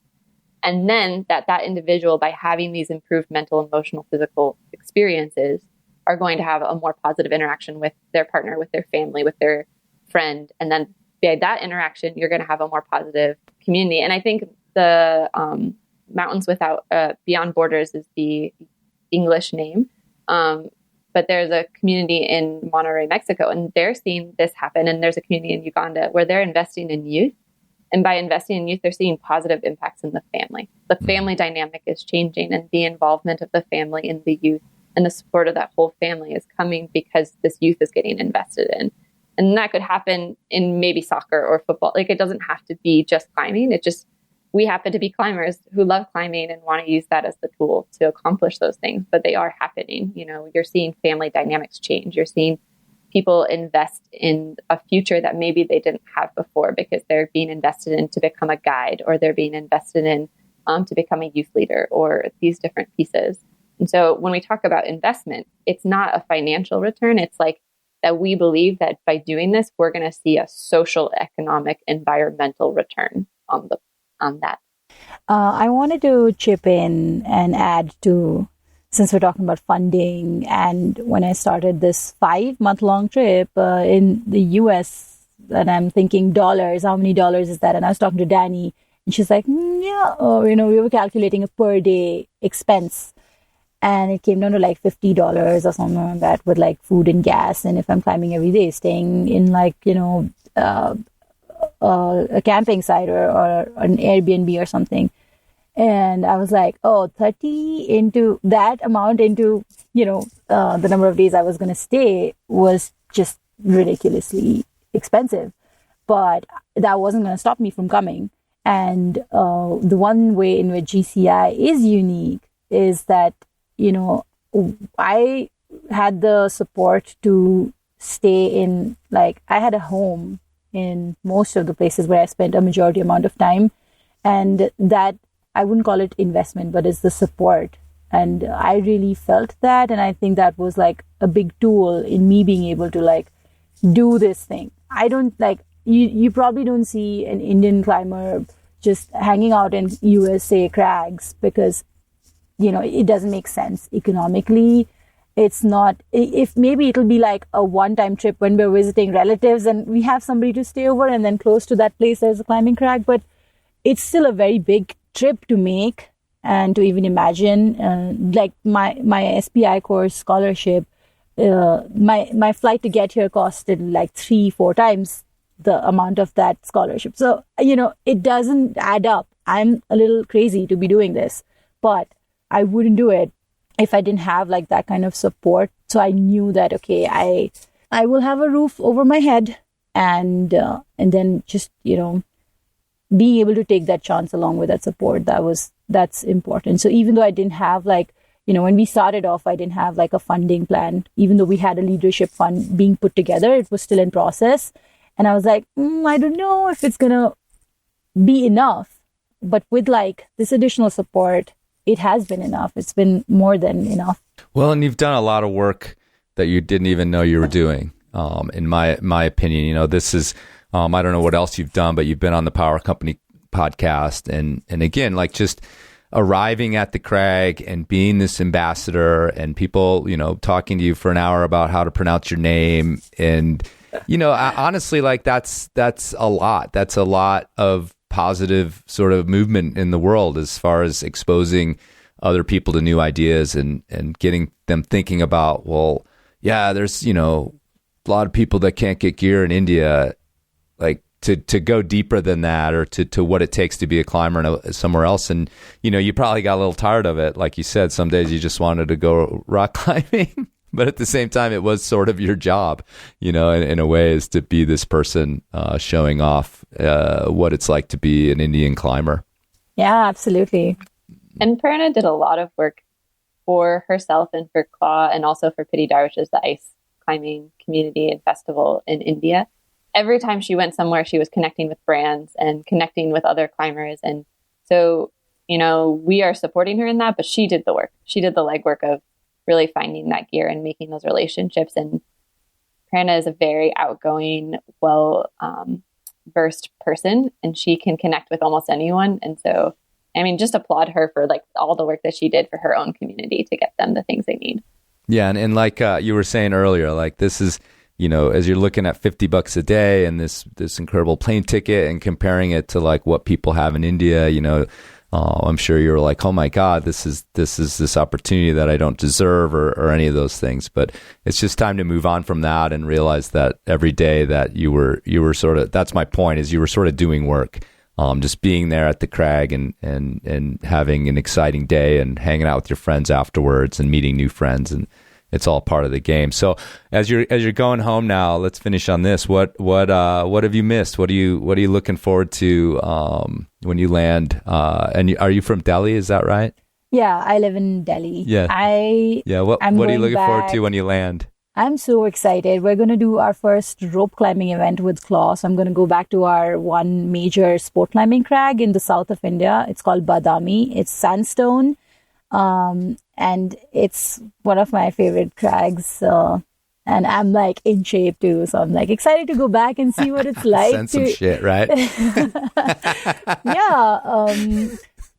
And then that individual, by having these improved mental, emotional, physical experiences, are going to have a more positive interaction with their partner, with their family, with their friend. And then by that interaction, you're going to have a more positive community. And I think the Mountains Without Beyond Borders is the English name. But there's a community in Monterrey, Mexico, and they're seeing this happen. And there's a community in Uganda where they're investing in youth. And by investing in youth, they're seeing positive impacts in the family. The family dynamic is changing, and the involvement of the family in the youth and the support of that whole family is coming because this youth is getting invested in. And that could happen in maybe soccer or football. It doesn't have to be just climbing. We happen to be climbers who love climbing and want to use that as the tool to accomplish those things, but they are happening. You're seeing family dynamics change. You're seeing people invest in a future that maybe they didn't have before because they're being invested in to become a guide, or they're being invested in to become a youth leader, or these different pieces. And so when we talk about investment, it's not a financial return. It's that we believe that by doing this, we're going to see a social, economic, environmental return on that. I wanted to chip in and add to, since we're talking about funding, and when I started this 5-month-long trip in the US, and I'm thinking dollars, how many dollars is that? And I was talking to Dani, and she's like, we were calculating a per day expense. And it came down to $50 or something like that, with food and gas. And if I'm climbing every day, staying in a camping site or an Airbnb or something. And I was like, 30 into that amount into, the number of days I was going to stay was just ridiculously expensive. But that wasn't going to stop me from coming. And the one way in which GCI is unique is that, I had the support to stay in, like, I had a home in most of the places where I spent a majority amount of time. And that, I wouldn't call it investment, but it's the support. And I really felt that. And I think that was like a big tool in me being able to like do this thing. I don't like, you probably don't see an Indian climber just hanging out in USA crags because, you know, it doesn't make sense economically. It's not, if maybe it'll be like a one-time trip when we're visiting relatives and we have somebody to stay over, and then close to that place there's a climbing crag, but it's still a very big trip to make and to even imagine. Like my SPI course scholarship, my flight to get here costed like 3-4 times the amount of that scholarship. So, you know, it doesn't add up. I'm a little crazy to be doing this, but I wouldn't do it if I didn't have like that kind of support. So I knew that, okay, I will have a roof over my head, and then just, you know, being able to take that chance along with that support, that's important. So even though I didn't have like, you know, when we started off, I didn't have like a funding plan. Even though we had a leadership fund being put together, it was still in process. And I was like, I don't know if it's going to be enough. But with like this additional support, it has been enough. It's been more than enough. Well, and you've done a lot of work that you didn't even know you were doing. In my opinion, you know, this is, I don't know what else you've done, but you've been on the Power Company podcast. And again, like just arriving at the crag and being this ambassador and people, you know, talking to you for an hour about how to pronounce your name. And, you know, honestly, like that's a lot. That's a lot of positive sort of movement in the world as far as exposing other people to new ideas and getting them thinking about, well, yeah, there's, you know, a lot of people that can't get gear in India, like to go deeper than that, or to what it takes to be a climber somewhere else. And, you know, you probably got a little tired of it. Like you said, some days you just wanted to go rock climbing, but at the same time, it was sort of your job, you know, in a way, is to be this person showing off what it's like to be an Indian climber. Yeah, absolutely. And Prerna did a lot of work for herself and for Claw, and also for Piti Darwish's, the ice climbing community and festival in India. Every time she went somewhere, she was connecting with brands and connecting with other climbers. And so, you know, we are supporting her in that, but she did the work. She did the legwork of really finding that gear and making those relationships. And Prerna is a very outgoing, versed person, and she can connect with almost anyone. And so, I mean, just applaud her for like all the work that she did for her own community to get them the things they need. Yeah. And like you were saying earlier, like this is, you know, as you're looking at $50 a day and this incredible plane ticket and comparing it to like what people have in India, you know, I'm sure you're like, oh my God, this is this opportunity that I don't deserve, or any of those things. But it's just time to move on from that and realize that every day that you were sort of, that's my point, is you were sort of doing work, just being there at the crag and having an exciting day and hanging out with your friends afterwards and meeting new friends, and it's all part of the game. So as you're going home now, let's finish on this. What have you missed? What are you looking forward to when you land? And are you from Delhi? Is that right? Yeah, I live in Delhi. Yeah. What are you looking forward to when you land? I'm so excited. We're going to do our first rope climbing event with Claw. So I'm going to go back to our one major sport climbing crag in the south of India. It's called Badami. It's sandstone. And it's one of my favorite crags. And I'm like in shape too. So I'm like excited to go back and see what it's like. Send some shit, right? Yeah.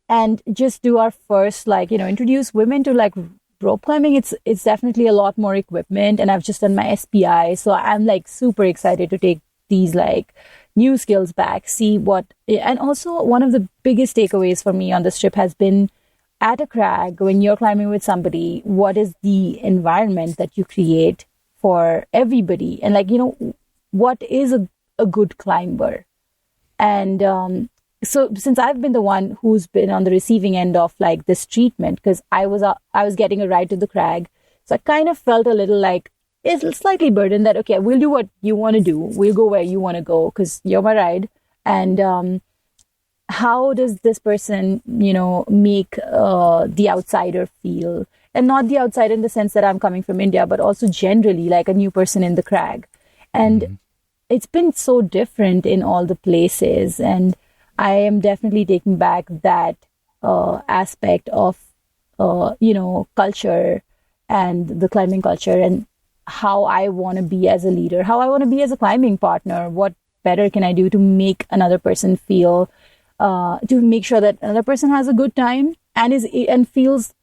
And just do our first, like, you know, introduce women to like rope climbing. It's definitely a lot more equipment, and I've just done my SPI. So I'm like super excited to take these like new skills back, see what, and also one of the biggest takeaways for me on this trip has been, at a crag, when you're climbing with somebody, what is the environment that you create for everybody? And like, you know, what is a good climber? And so since I've been the one who's been on the receiving end of like this treatment, because I was getting a ride to the crag, so I kind of felt a little like, it's slightly burdened that, okay, we'll do what you want to do. We'll go where you want to go because you're my ride. And how does this person, you know, make the outsider feel? and not the outside in the sense that I'm coming from India, but also generally like a new person in the crag. And it's been so different in all the places. And I am definitely taking back that aspect of, culture and the climbing culture and how I want to be as a leader, how I want to be as a climbing partner. What better can I do to make another person feel, to make sure that another person has a good time and feels,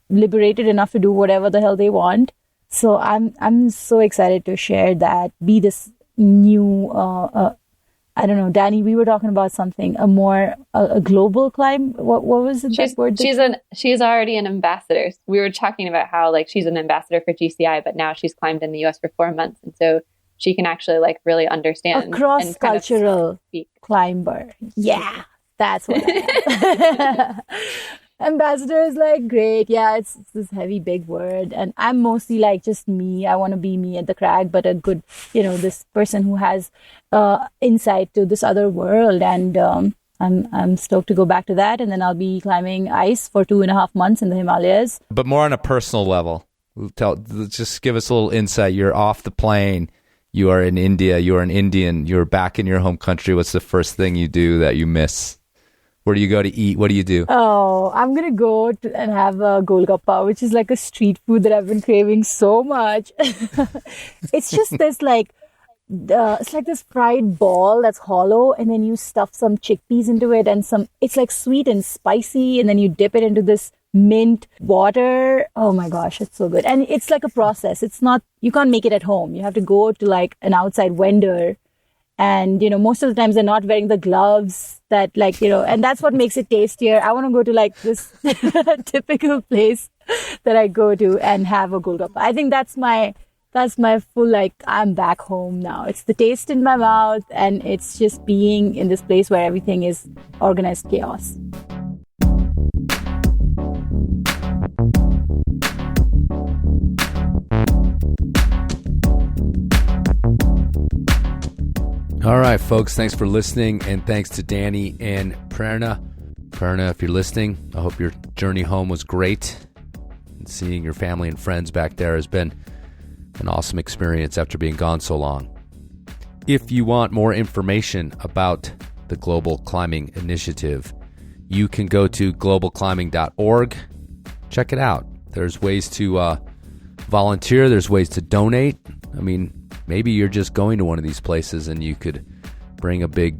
liberated enough to do whatever the hell they want. So I'm so excited to share that, be this new, I don't know, Dani, we were talking about something, a global climb. What was it? She's already an ambassador. We were talking about how like she's an ambassador for GCI, but now she's climbed in the US for 4 months. And so she can actually like really understand. A cross-cultural climber. Yeah, that's what I am. Ambassador is like, great. Yeah, it's this heavy, big word. And I'm mostly like just me. I want to be me at the crag, but a good, this person who has insight to this other world. And I'm stoked to go back to that. And then I'll be climbing ice for 2.5 months in the Himalayas. But more on a personal level. Just give us a little insight. You're off the plane. You are in India. You are an Indian. You're back in your home country. What's the first thing you do that you miss? Where do you go to eat? What do you do? Oh, I'm going to go and have a golgappa, which is like a street food that I've been craving so much. It's just this it's like this fried ball that's hollow, and then you stuff some chickpeas into it and it's like sweet and spicy, and then you dip it into this mint water. Oh my gosh, it's so good. And it's like a process. You can't make it at home. You have to go to like an outside vendor. And, most of the times they're not wearing the gloves that and that's what makes it tastier. I want to go to like this typical place that I go to and have a golgappa. I think that's my full, like, I'm back home now. It's the taste in my mouth, and it's just being in this place where everything is organized chaos. All right, folks, thanks for listening, and thanks to Dani and Prerna. Prerna, if you're listening, I hope your journey home was great. And seeing your family and friends back there has been an awesome experience after being gone so long. If you want more information about the Global Climbing Initiative, you can go to globalclimbing.org. Check it out. There's ways to volunteer. There's ways to donate. I mean, maybe you're just going to one of these places and you could bring a big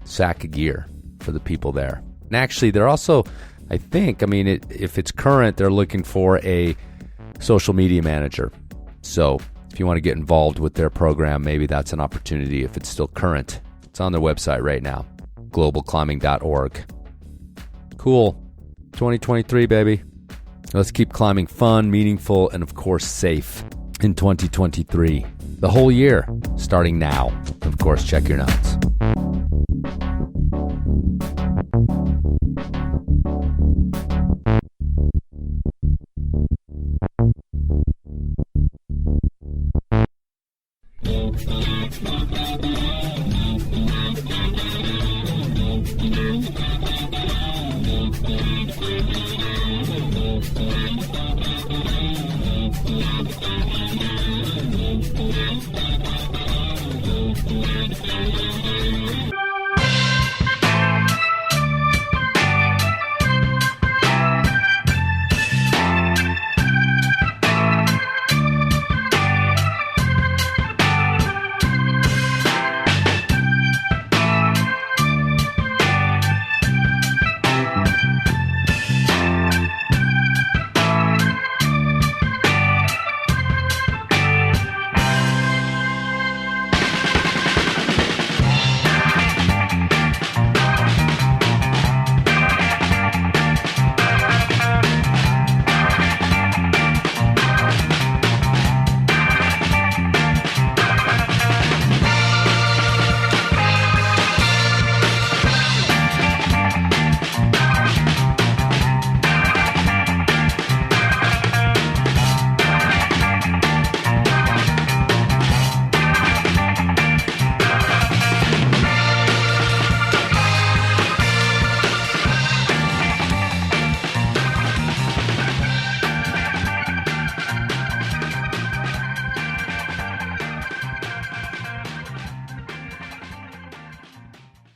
sack of gear for the people there. And actually, they're also, I think, if it's current, they're looking for a social media manager. So if you want to get involved with their program, maybe that's an opportunity if it's still current. It's on their website right now, globalclimbing.org. Cool. 2023, baby. Let's keep climbing fun, meaningful, and of course safe in 2023. The whole year, starting now. Of course, check your notes.